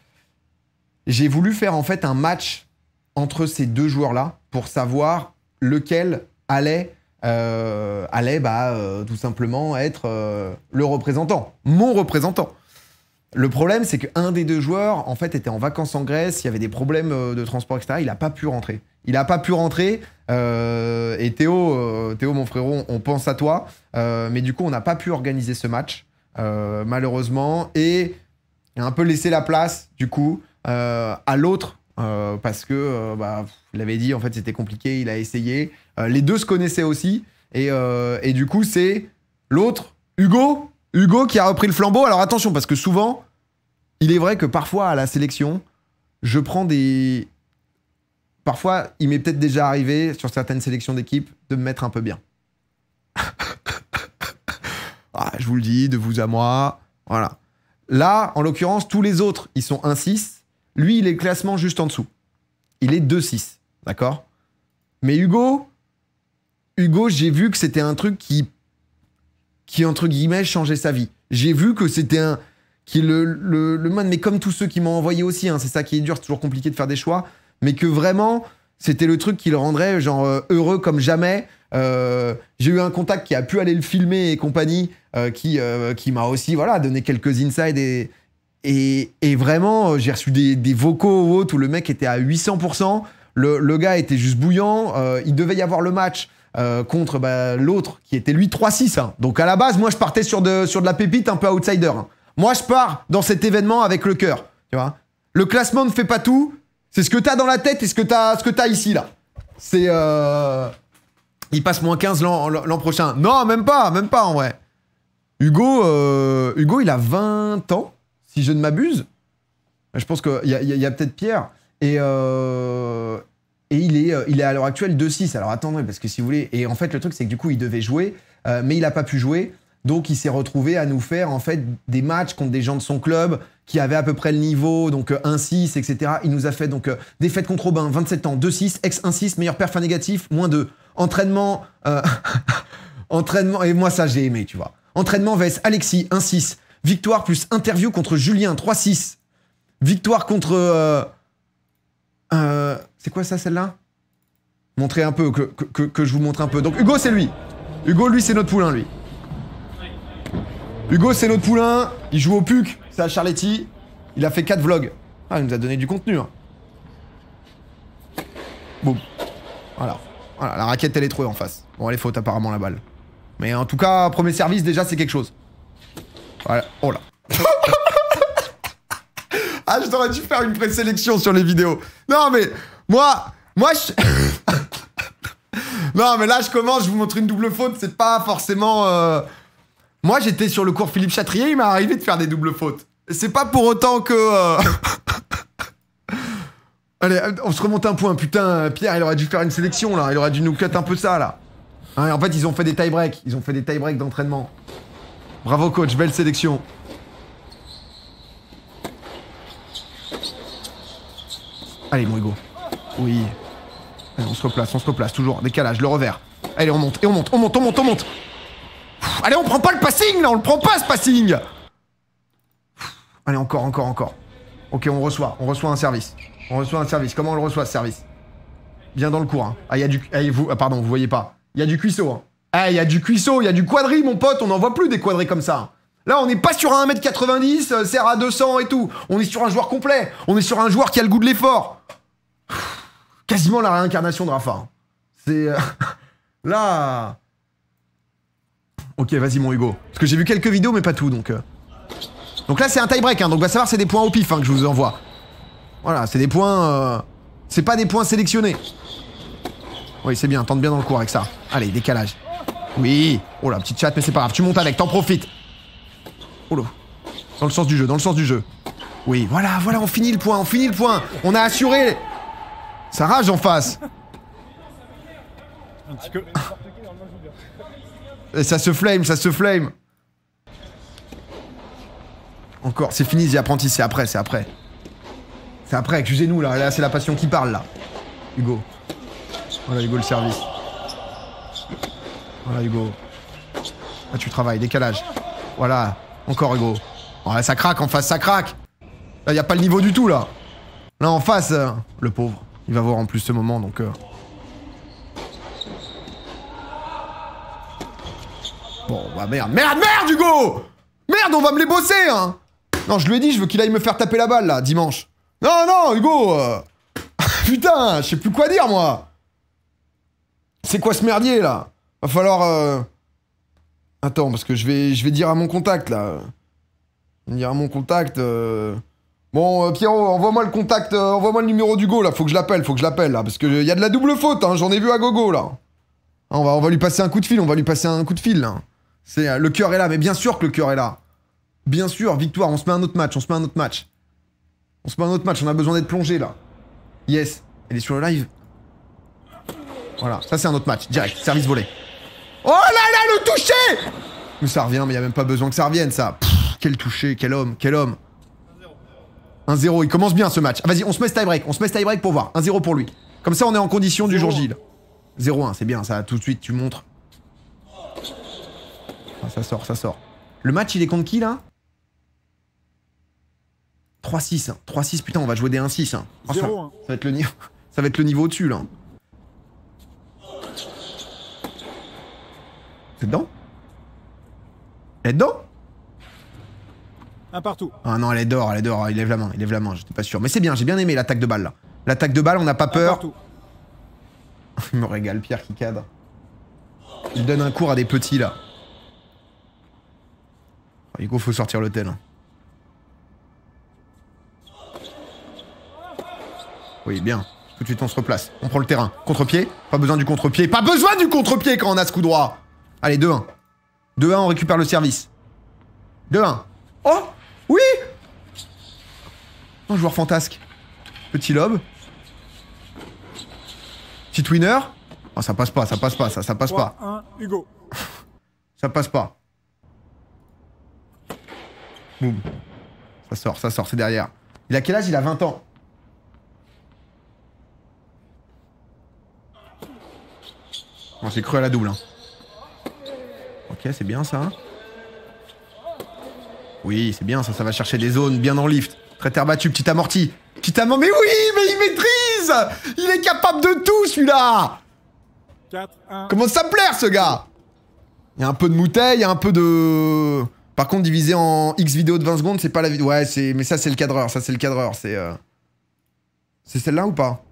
J'ai voulu faire en fait un match entre ces 2 joueurs-là pour savoir lequel allait tout simplement être le représentant, mon représentant. Le problème, c'est qu'un des 2 joueurs, en fait, était en vacances en Grèce, il y avait des problèmes de transport, etc. Il n'a pas pu rentrer. Et Théo, mon frérot, on pense à toi. Mais du coup, on n'a pas pu organiser ce match, malheureusement. Et il a un peu laissé la place, du coup, à l'autre. Parce que, il avait dit, en fait, c'était compliqué, il a essayé. Les 2 se connaissaient aussi. Et du coup, c'est l'autre, Hugo, qui a repris le flambeau. Alors attention, parce que souvent, il est vrai que parfois, à la sélection, je prends des... Parfois, il m'est peut-être déjà arrivé, sur certaines sélections d'équipe, de me mettre un peu bien. Je vous le dis, de vous à moi. Voilà. Là, en l'occurrence, tous les autres, ils sont 1-6. Lui, il est le classement juste en dessous. Il est 2-6. D'accord? Mais Hugo, j'ai vu que c'était un truc qui entre guillemets, changeait sa vie. J'ai vu que c'était un... le man, mais comme tous ceux qui m'ont envoyé aussi, hein, c'est ça qui est dur, c'est toujours compliqué de faire des choix, mais que vraiment, c'était le truc qui le rendrait genre heureux comme jamais. J'ai eu un contact qui a pu aller le filmer et compagnie, qui m'a aussi donné quelques insides et vraiment, j'ai reçu des vocaux ou autres où le mec était à 800%, le gars était juste bouillant, il devait y avoir le match contre l'autre qui était lui 3-6. Hein. Donc à la base, moi je partais sur de la pépite un peu outsider. Hein. Moi je pars dans cet événement avec le cœur. Tu vois, le classement ne fait pas tout. C'est ce que t'as dans la tête et ce que t'as ici là. C'est il passe -15 l'an prochain. Non, même pas en vrai. Hugo, il a 20 ans, si je ne m'abuse. Je pense qu'il y a peut-être Pierre. Et il est à l'heure actuelle 2-6. Alors attendez, parce que si vous voulez... Et en fait, le truc, c'est que du coup, il devait jouer, mais il n'a pas pu jouer. Donc, il s'est retrouvé à nous faire, en fait, des matchs contre des gens de son club qui avaient à peu près le niveau, donc 1-6, etc. Il nous a fait, donc, défaite contre Aubin, 27 ans, 2-6, ex 1-6, meilleur perf négatif, -2. Entraînement... entraînement... Et moi, ça, j'ai aimé, tu vois. Entraînement vs Alexis, 1-6. Victoire plus interview contre Julien, 3-6. Victoire contre... c'est quoi ça, celle-là? Montrez un peu, que je vous montre un peu. Donc, Hugo, c'est lui. Hugo, lui, c'est notre poulain, lui. Hugo, c'est notre poulain. Il joue au PUC. C'est à Charletti. Il a fait 4 vlogs. Ah, il nous a donné du contenu. Hein. Boum. Voilà. Voilà, la raquette, elle est trop en face. Bon, elle est faute, apparemment, la balle. Mais en tout cas, premier service, déjà, c'est quelque chose. Voilà. Oh là. Ah, je t'aurais dû faire une présélection sur les vidéos. Non, mais moi, je... Non, mais là, je commence, je vous montre une double faute. C'est pas forcément... Moi, j'étais sur le cours Philippe Chatrier, il m'est arrivé de faire des doubles fautes. C'est pas pour autant que... Allez, on se remonte un point. Putain, Pierre, il aurait dû faire une sélection, là. Il aurait dû nous cut un peu ça, là. Hein, en fait, ils ont fait des tie-breaks. Ils ont fait des tie-breaks d'entraînement. Bravo, coach. Belle sélection. Allez, mon Hugo. Oui. Allez, on se replace, toujours. Décalage, le revers. Allez, on monte, et on monte, on monte, on monte, on monte. Allez, on prend pas le passing, là, on le prend pas, ce passing. Allez, encore. Ok, on reçoit un service. Comment on le reçoit, ce service? Bien dans le cours, hein. Ah, il y a du... pardon, vous voyez pas. Il y a du cuisseau, hein. Ah, il y a du cuisseau, il y a du quadri, mon pote, on n'en voit plus des quadris comme ça. Là, on n'est pas sur un 1m90, serre à 200 et tout. On est sur un joueur complet. On est sur un joueur qui a le goût de l'effort. Quasiment la réincarnation de Rafa. C'est... Là... Ok, vas-y, mon Hugo. Parce que j'ai vu quelques vidéos, mais pas tout, donc... Donc là, c'est un tie-break, hein. Donc, va savoir, c'est des points au pif, hein, que je vous envoie. Voilà, c'est des points... C'est pas des points sélectionnés. Oui, c'est bien, tente bien dans le cours avec ça. Allez, décalage. Oui. Oh la petite chatte, mais c'est pas grave. Tu montes avec, t'en profites. Oh là. Dans le sens du jeu, Oui, voilà, on finit le point, On a assuré. Ça rage en face. Un petit peu. Et ça se flame. Encore, c'est fini, The Apprentice, c'est après. C'est après, excusez-nous, là c'est la passion qui parle, là. Hugo. Voilà, Hugo, le service. Voilà, Hugo. Là, tu travailles, décalage. Voilà, encore, Hugo. Ouais, ça craque, en face, ça craque. Là, y a pas le niveau du tout, là. Là, en face, le pauvre. Il va voir en plus ce moment, donc... Bon, bah merde, Hugo! Merde, on va me les bosser, hein! Non, je lui ai dit, je veux qu'il aille me faire taper la balle, là, dimanche. Non, Hugo! Putain, je sais plus quoi dire, moi! C'est quoi ce merdier, là? Va falloir... Attends, parce que je vais dire à mon contact, là. Bon, Pierrot, envoie-moi le contact, envoie-moi le numéro d'Hugo, là. Faut que je l'appelle, là. Parce qu'il y a de la double faute, hein. J'en ai vu à gogo, là. On va lui passer un coup de fil, là. Le cœur est là, mais bien sûr que le cœur est là. Bien sûr, victoire, on se met un autre match. On a besoin d'être plongé, là. Yes. Elle est sur le live. Voilà, ça c'est un autre match, direct, service volé. Oh là là, le toucher! Mais ça revient, mais y a même pas besoin que ça revienne, ça. Pff, quel toucher, quel homme. 1-0, il commence bien ce match. Ah, vas-y, on se met ce tie-break pour voir. 1-0 pour lui. Comme ça, on est en condition du jour J, là. 0-1, c'est bien, ça, tout de suite, tu montres. Ah, ça sort. Le match, il est contre qui, là? 3-6, 3-6, putain, on va jouer des 1-6. Hein. Franchement, ça va être le niveau au-dessus, là. C'est dedans? Elle est dedans? Un partout. Ah non, elle est dehors, il lève la main, j'étais pas sûr. Mais c'est bien, j'ai bien aimé l'attaque de balle, là. L'attaque de balle, on n'a pas peur. Il me régale, Pierre qui cadre. Il donne un cours à des petits, là. Hugo, faut sortir l'hôtel. Oui, bien. Tout de suite, on se replace. On prend le terrain. Contre-pied. Pas besoin du contre-pied. Pas besoin du contre-pied quand on a ce coup droit. Allez, 2-1. 2-1, on récupère le service. 2-1. Oh! Oui! Un joueur fantasque. Petit lob. Petit winner. Oh, ça passe pas, ça passe pas, ça passe pas. 1, Hugo. Ça passe pas. Boum. Ça sort, c'est derrière. Il a quel âge? Il a 20 ans. Bon, j'ai cru à la double. Hein. Ok, c'est bien ça. Oui, c'est bien ça, ça va chercher des zones bien dans le lift. Très terre battue, petit amorti. Petit amorti. Mais oui, mais il maîtrise! Il est capable de tout celui-là! 4-1. Comment ça me plaire ce gars? Il y a un peu de mouteille, il y a un peu de... Par contre, divisé en X vidéos de 20 secondes, c'est pas la vidéo. Ouais, c'est... Mais ça, c'est le cadreur. Ça, c'est le cadreur. C'est celle-là ou pas?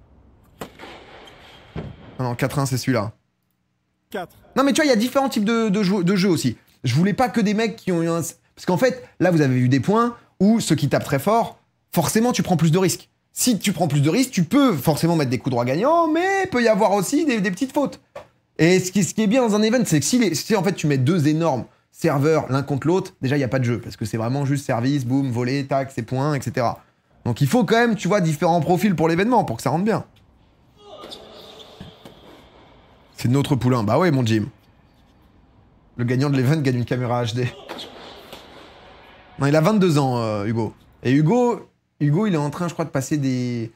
Ah non, 4-1, c'est celui-là. 4. Non, mais tu vois, il y a différents types de jeux aussi. Je voulais pas que des mecs qui ont eu un... Parce qu'en fait, là, vous avez vu des points où ceux qui tapent très fort, forcément, tu prends plus de risques. Si tu prends plus de risques, tu peux forcément mettre des coups droits gagnants, mais il peut y avoir aussi des petites fautes. Et ce qui est bien dans un event, c'est que si en fait tu mets deux énormes serveurs l'un contre l'autre, déjà il n'y a pas de jeu, parce que c'est vraiment juste service, boum, voler, tac, c'est points, etc. Donc il faut quand même, tu vois, différents profils pour l'événement, pour que ça rentre bien. C'est notre poulain. Bah ouais, mon Jim. Le gagnant de l'event gagne une caméra HD. Non, il a 22 ans, Hugo. Et Hugo, il est en train, je crois, de passer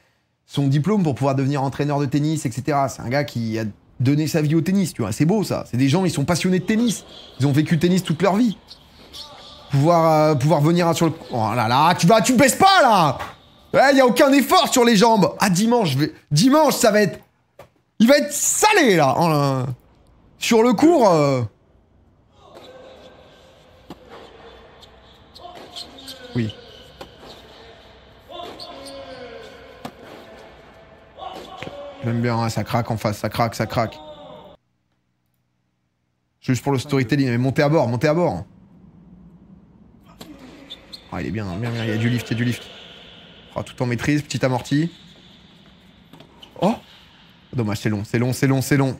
son diplôme pour pouvoir devenir entraîneur de tennis, etc. C'est un gars qui a donné sa vie au tennis, tu vois. C'est beau, ça. C'est des gens, ils sont passionnés de tennis. Ils ont vécu le tennis toute leur vie. Pouvoir venir sur le... Oh là là, tu baisses pas, là! Ouais, il y a aucun effort sur les jambes. Ah, dimanche, ça va être... Il va être salé, là. Oh, là. Sur le cours... Oui. J'aime bien, hein, ça craque en face, ça craque. Juste pour le storytelling, mais montez à bord. Ah, il est bien, il y a du lift, Oh, tout en maîtrise, petit amorti. Oh! Dommage, c'est long.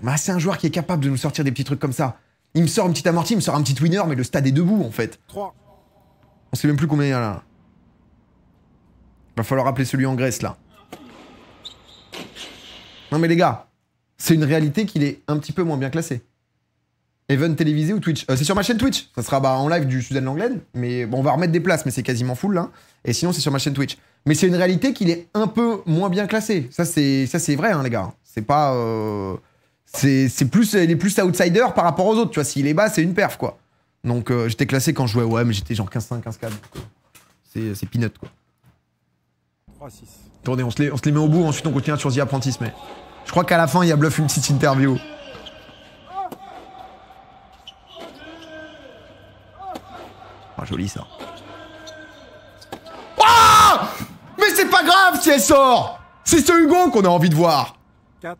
Mais c'est un joueur qui est capable de nous sortir des petits trucs comme ça. Il me sort une petite amorti, il me sort un petit winner, mais le stade est debout, en fait. 3. On sait même plus combien il y a là. Va falloir appeler celui en Grèce, là. Non mais les gars, c'est une réalité qu'il est un petit peu moins bien classé. Event télévisé ou Twitch? C'est sur ma chaîne Twitch. Ça sera en live du Suzanne Langlaine. Mais bon, on va remettre des places, mais c'est quasiment full là. Et sinon, c'est sur ma chaîne Twitch. Mais c'est une réalité qu'il est un peu moins bien classé. Ça, c'est vrai, hein, les gars. C'est pas... c'est plus... Il est plus outsider par rapport aux autres. Tu vois, s'il est bas, c'est une perf, quoi. Donc, j'étais classé quand je jouais. Ouais, mais j'étais genre 15-5, 15-4. C'est peanut, quoi. 3-6. Attendez, on se les met au bout. Ensuite, on continue sur The Apprentice, mais... Je crois qu'à la fin, il y a Bluff une petite interview. Oh, joli ça. Oh! Mais c'est pas grave si elle sort! C'est ce Hugo qu'on a envie de voir! 4-6.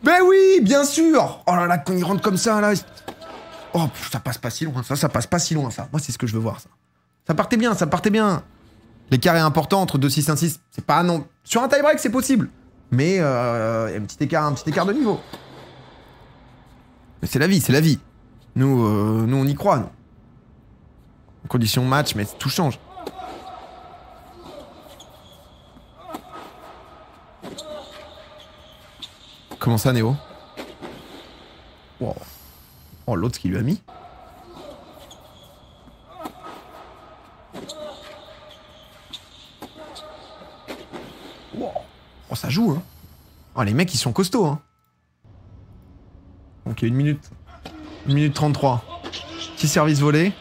Ben oui, bien sûr! Oh là là, quand il rentre comme ça, là... Oh, ça passe pas si loin, ça passe pas si loin, ça. Moi, c'est ce que je veux voir, ça. Ça partait bien. L'écart est important entre 2-6 1-6. C'est pas... non. Sur un tie-break, c'est possible. Mais il y a un petit écart de niveau. Mais c'est la vie. Nous, on y croit, nous. En condition match, mais tout change. Comment ça, Néo? Wow. Oh, l'autre, ce qu'il lui a mis. Wow. Oh, ça joue, hein. Oh, les mecs, ils sont costauds, hein. Ok, 1 minute 33. Petit service volé.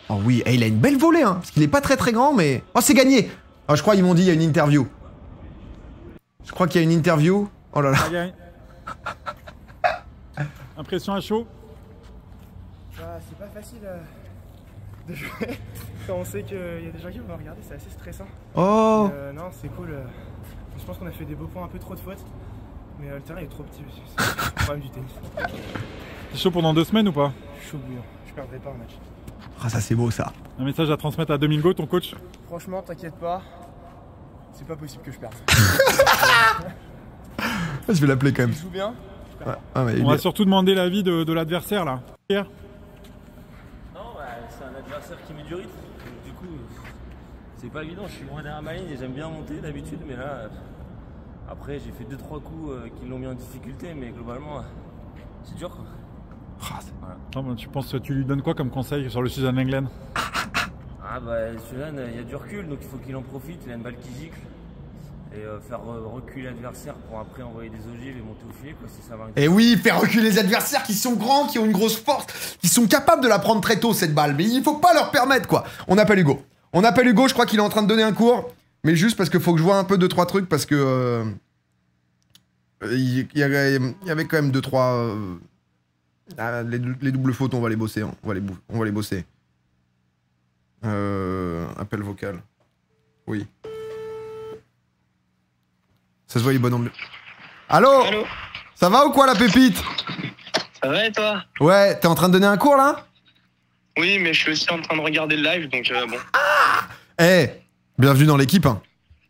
Oh oui, il a une belle volée, hein. Parce qu'il est pas très grand, mais... Oh, c'est gagné. Oh, je crois qu'ils m'ont dit il y a une interview. Oh là là. Ça gagne. Impression à chaud. C'est pas facile de jouer quand on sait qu'il y a des gens qui vont regarder, c'est assez stressant. Oh. Non, c'est cool. Je pense qu'on a fait des beaux points, un peu trop de fautes. Mais le terrain est trop petit aussi. C'est le problème du tennis. T'es chaud pendant 2 semaines ou pas? Je suis chaud bouillant. Je perdrai pas un match. Ah, ça c'est beau, ça. Un message à transmettre à Domingo, ton coach? Franchement, t'inquiète pas. C'est pas possible que je perde. Je vais l'appeler quand même. Il joue bien. Ouais. Ah, mais On va surtout demander l'avis de l'adversaire là. Non, c'est un adversaire qui met du rythme. C'est pas évident, je suis loin derrière ma ligne et j'aime bien monter d'habitude, mais là, après j'ai fait 2-3 coups qui l'ont mis en difficulté, mais globalement, c'est dur quoi. Voilà. Non, mais tu lui donnes quoi comme conseil sur le Suzanne Lenglen? Ah bah Suzanne, il y a du recul, donc il faut qu'il en profite, il a une balle qui gicle. Et faire reculer l'adversaire pour après envoyer des ogives et monter au filet, quoi, si ça va. Et oui, faire reculer les adversaires qui sont grands, qui ont une grosse force, qui sont capables de la prendre très tôt cette balle. Mais il faut pas leur permettre, quoi. On appelle Hugo. On appelle Hugo, je crois qu'il est en train de donner un cours. Mais juste parce qu'il faut que je vois un peu 2-3 trucs, parce que... il y avait quand même 2-3... les doubles fautes, on va les bosser. Hein. On va les bosser. Appel vocal. Oui. Ça se voit, il est bonne ambiance. Allô? Allô? Ça va ou quoi la pépite? Ça va et toi? Ouais, t'es en train de donner un cours là? Oui, mais je suis aussi en train de regarder le live, donc bon. Eh, bienvenue dans l'équipe. Hein.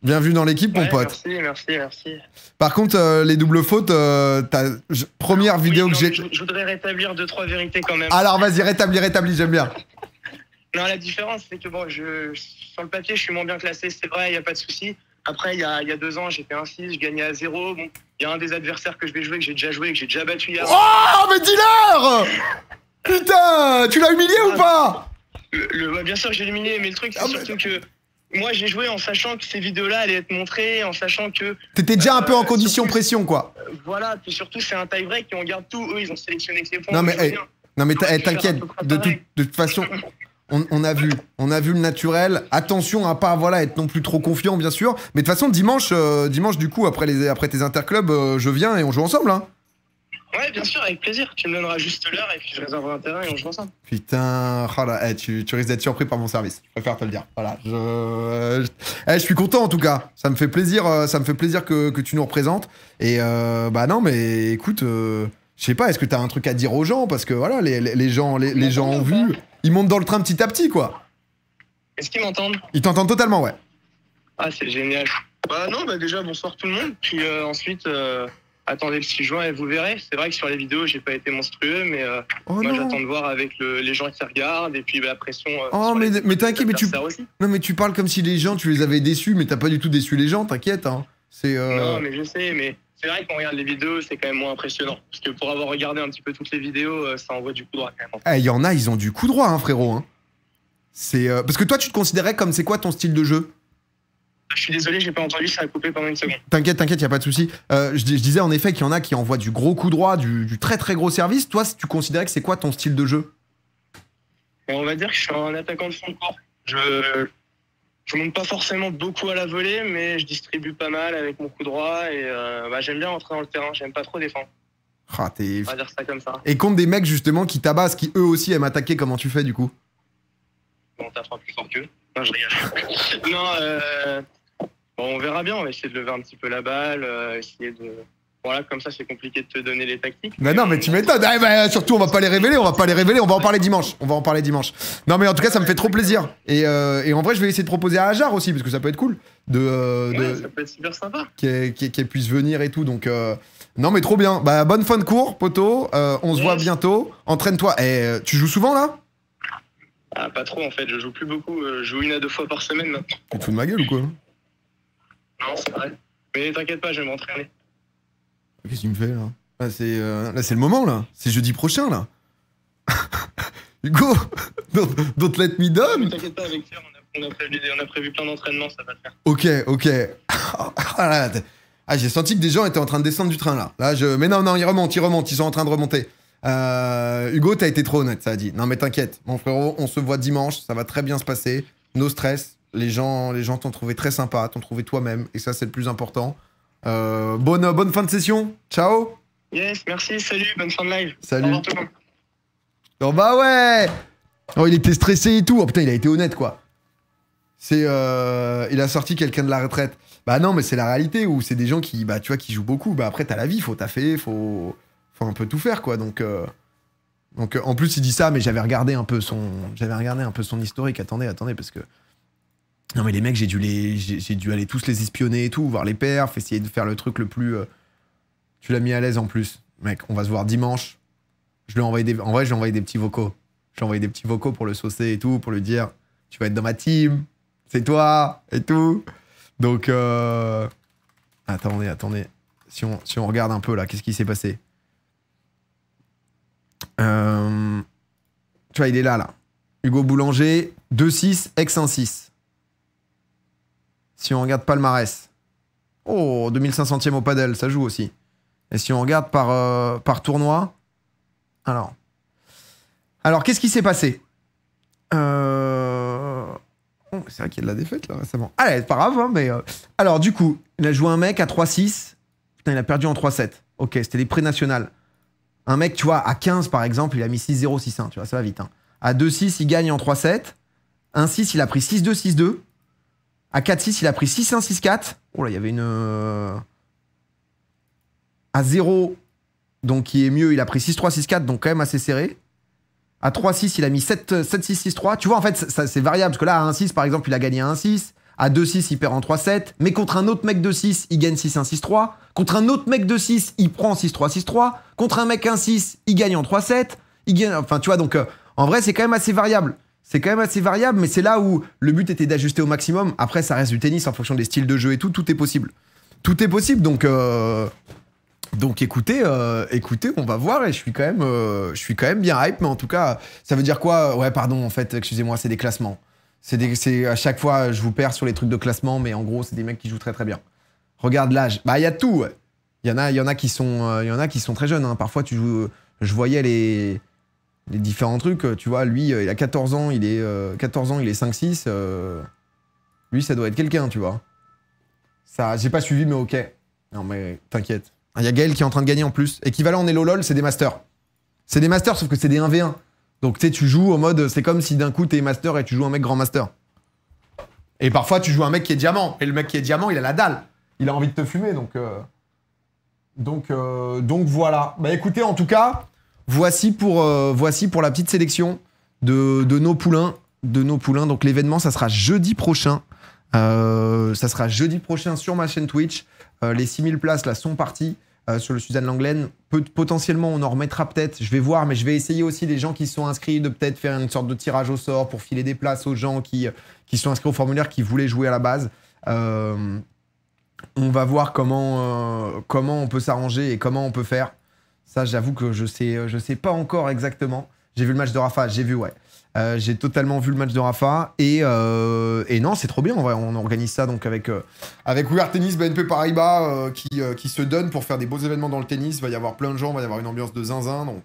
Bienvenue dans l'équipe, mon Ouais, pote. merci. Par contre, les doubles fautes, première vidéo Oui, que non, j'ai... Je voudrais rétablir 2-3 vérités quand même. Alors vas-y, rétablis, j'aime bien. Non, la différence, c'est que bon, sur le papier, je suis moins bien classé, c'est vrai, il n'y a pas de souci. Après, il y a 2 ans, j'ai fait un 6, je gagnais à 0. Bon, il y a un des adversaires que je vais jouer, que j'ai déjà joué, que j'ai déjà battu hier. Oh, mais dis-leur! Putain, tu l'as humilié ou pas? Ouais, bien sûr que j'ai éliminé, mais le truc, c'est surtout que moi, j'ai joué en sachant que ces vidéos-là allaient être montrées, en sachant que... T'étais déjà un peu en condition pression, quoi. Voilà, puis surtout, c'est un tie-break et on garde tout. Eux, ils ont sélectionné que les points. Non, mais, t'inquiète, de toute façon... On a vu le naturel. Attention à pas être non plus trop confiant, bien sûr. Mais de toute façon, dimanche du coup, après tes interclubs, je viens et on joue ensemble. Hein. Ouais, bien sûr, avec plaisir. Tu me donneras juste l'heure et puis je réserverai un terrain et on joue ensemble. Putain, oh là, tu risques d'être surpris par mon service. Je préfère te le dire. Voilà. Je suis content en tout cas. Ça me fait plaisir que tu nous représentes. Et bah non, mais écoute. Je sais pas, est-ce que t'as un truc à dire aux gens? Parce que voilà, les gens ont vu. Ils montent dans le train petit à petit, quoi. Est-ce qu'ils m'entendent? Ils t'entendent totalement, ouais. Ah, c'est génial. Bah non, bah déjà, bonsoir tout le monde. Puis ensuite, attendez le 6 juin et vous verrez. C'est vrai que sur les vidéos, j'ai pas été monstrueux, mais moi, j'attends de voir avec les gens qui regardent et puis la pression. Oh, mais t'inquiète, mais tu parles comme si les gens, tu les avais déçus, mais t'as pas du tout déçu les gens, t'inquiète. Hein. Non, mais je sais, mais... C'est vrai qu'on regarde les vidéos, c'est quand même moins impressionnant. Parce que pour avoir regardé un petit peu toutes les vidéos, ça envoie du coup droit quand même. Eh, il y en a, ils ont du coup droit, hein, frérot. Hein. Parce que toi, tu te considérais comme c'est quoi ton style de jeu? Je suis désolé, j'ai pas entendu, ça a coupé pendant une seconde. T'inquiète, y a pas de souci. Je disais en effet qu'il y en a qui envoient du gros coup droit, du très très gros service. Toi, tu considérais que c'est quoi ton style de jeu? On va dire que je suis un attaquant de fond de court. Je monte pas forcément beaucoup à la volée, mais je distribue pas mal avec mon coup droit et j'aime bien rentrer dans le terrain, j'aime pas trop défendre. Ah, on va dire ça comme ça. Et contre des mecs justement qui tabassent, qui eux aussi aiment attaquer, comment tu fais du coup? Bon, t'as pas plus fort qu'eux. Non, je rigole. Non, bon, on verra bien, on va essayer de lever un petit peu la balle, essayer de... Voilà, comme ça c'est compliqué de te donner les tactiques. Bah non, mais tu m'étonnes. Surtout, on va pas les révéler, on va en parler dimanche. Non, mais en tout cas, ça me fait trop plaisir. Et en vrai, je vais essayer de proposer à Ajar aussi, parce que ça peut être cool. Ouais, ça peut être super sympa. Qu'elle puisse venir et tout, donc... Non, mais trop bien. Bah, bonne fin de cours, poto. On se voit bientôt. Entraîne-toi. Tu joues souvent, là? Ah, pas trop, en fait. Je joue plus beaucoup. Je joue 1 à 2 fois par semaine, maintenant. Tu te fous de ma gueule ou quoi? Non, c'est vrai. Mais t'inquiète pas, je vais m'entraîner. Qu'est-ce que tu me fais là? Là c'est le moment là. C'est jeudi prochain là. Hugo, don't let me down. Mais t'inquiète pas, avec Pierre, on a prévu plein d'entraînements, ça va le faire. Ok. J'ai senti que des gens étaient en train de descendre du train là. Mais non, ils remontent, ils sont en train de remonter. Hugo, t'as été trop honnête, ça a dit. Non mais t'inquiète, mon frérot, on se voit dimanche, ça va très bien se passer. No stress. Les gens t'ont trouvé très sympa, t'ont trouvé toi-même, et ça c'est le plus important. Bonne fin de session. Ciao. Yes, merci, salut, bonne fin de live. Salut. Au revoir tout le monde. Oh bah ouais. Oh, il était stressé et tout. Oh putain, il a été honnête quoi. Il a sorti quelqu'un de la retraite. Bah non, mais c'est la réalité où c'est des gens qui, bah tu vois, qui jouent beaucoup. Bah après t'as la vie, faut taffer, faut un peu tout faire quoi. Donc en plus il dit ça, mais j'avais regardé un peu son historique. Attendez parce que non mais les mecs j'ai dû aller tous les espionner et tout, voir les perfs, essayer de faire le truc le plus. Tu l'as mis à l'aise en plus, mec. On va se voir dimanche. Je lui ai envoyé des petits vocaux. Je lui ai envoyé des petits vocaux pour le saucer et tout, pour lui dire tu vas être dans ma team, c'est toi et tout. Donc, attendez. Si on regarde un peu là, qu'est-ce qui s'est passé? Tu vois, il est là. Hugo Boulanger, 2-6, ex 1-6. Si on regarde palmarès. Oh, 2500e au padel, ça joue aussi. Et si on regarde par tournoi. Alors, qu'est-ce qui s'est passé? Oh, c'est vrai qu'il y a de la défaite là récemment. Allez, c'est pas grave, hein, mais. Alors, du coup, il a joué un mec à 3-6. Putain, il a perdu en 3-7. Ok, c'était les pré-nationales. Un mec, tu vois, à 15 par exemple, il a mis 6-0, 6-1. Tu vois, ça va vite. Hein. À 2-6, il gagne en 3-7. 1-6, il a pris 6-2, 6-2. À 4-6, il a pris 6-1, 6-4. Oh là, il y avait une. À 0, donc qui est mieux, il a pris 6-3, 6-4, donc quand même assez serré. À 3-6, il a mis 7-6, 6-3. Tu vois, en fait, c'est variable. Parce que là, à 1-6, par exemple, il a gagné à 1-6. À 2-6, il perd en 3-7. Mais contre un autre mec de 6, il gagne 6-1, 6-3. Contre un autre mec de 6, il prend 6-3, 6-3. Contre un mec 1-6, il gagne en 3-7. Il gagne... Enfin, tu vois, donc, en vrai, c'est quand même assez variable. C'est quand même assez variable, mais c'est là où le but était d'ajuster au maximum. Après, ça reste du tennis en fonction des styles de jeu et tout. Tout est possible. Tout est possible, donc... Donc écoutez, on va voir et je suis quand même bien hype, mais en tout cas, ça veut dire quoi? Ouais, pardon, en fait, excusez-moi, c'est des classements. C'est à chaque fois, je vous perds sur les trucs de classement, mais en gros, c'est des mecs qui jouent très très bien. Regarde l'âge. Bah, il y a tout. Ouais. Il y en a qui sont très jeunes. Hein. Parfois, tu joues. Je voyais les différents trucs. Tu vois, lui, il a 14 ans, il est 5-6. Lui, ça doit être quelqu'un, tu vois. Ça, j'ai pas suivi, mais ok. Non, mais t'inquiète. Il y a Gaël qui est en train de gagner en plus. Équivalent en Elo LOL, c'est des masters. C'est des masters, sauf que c'est des 1v1. Donc tu joues au mode, c'est comme si d'un coup t'es master et tu joues un mec grand master. Et parfois tu joues un mec qui est diamant. Et le mec qui est diamant, il a la dalle. Il a envie de te fumer, donc voilà. Bah écoutez, en tout cas, voici pour la petite sélection de nos poulains. Donc l'événement, ça sera jeudi prochain. Sur ma chaîne Twitch. Les 6000 places là sont parties sur le Suzanne Lenglen. Potentiellement, on en remettra peut-être. Je vais voir, mais je vais essayer aussi les gens qui sont inscrits de peut-être faire une sorte de tirage au sort pour filer des places aux gens qui sont inscrits au formulaire, qui voulaient jouer à la base. On va voir comment on peut s'arranger et comment on peut faire. Ça, j'avoue que je sais pas encore exactement. J'ai vu le match de Rafa, j'ai vu, ouais. J'ai totalement vu le match de Rafa et non, c'est trop bien. On organise ça donc avec We Are Tennis, BNP Paribas qui se donne pour faire des beaux événements dans le tennis. Il va y avoir plein de gens, il va y avoir une ambiance de zinzin. Donc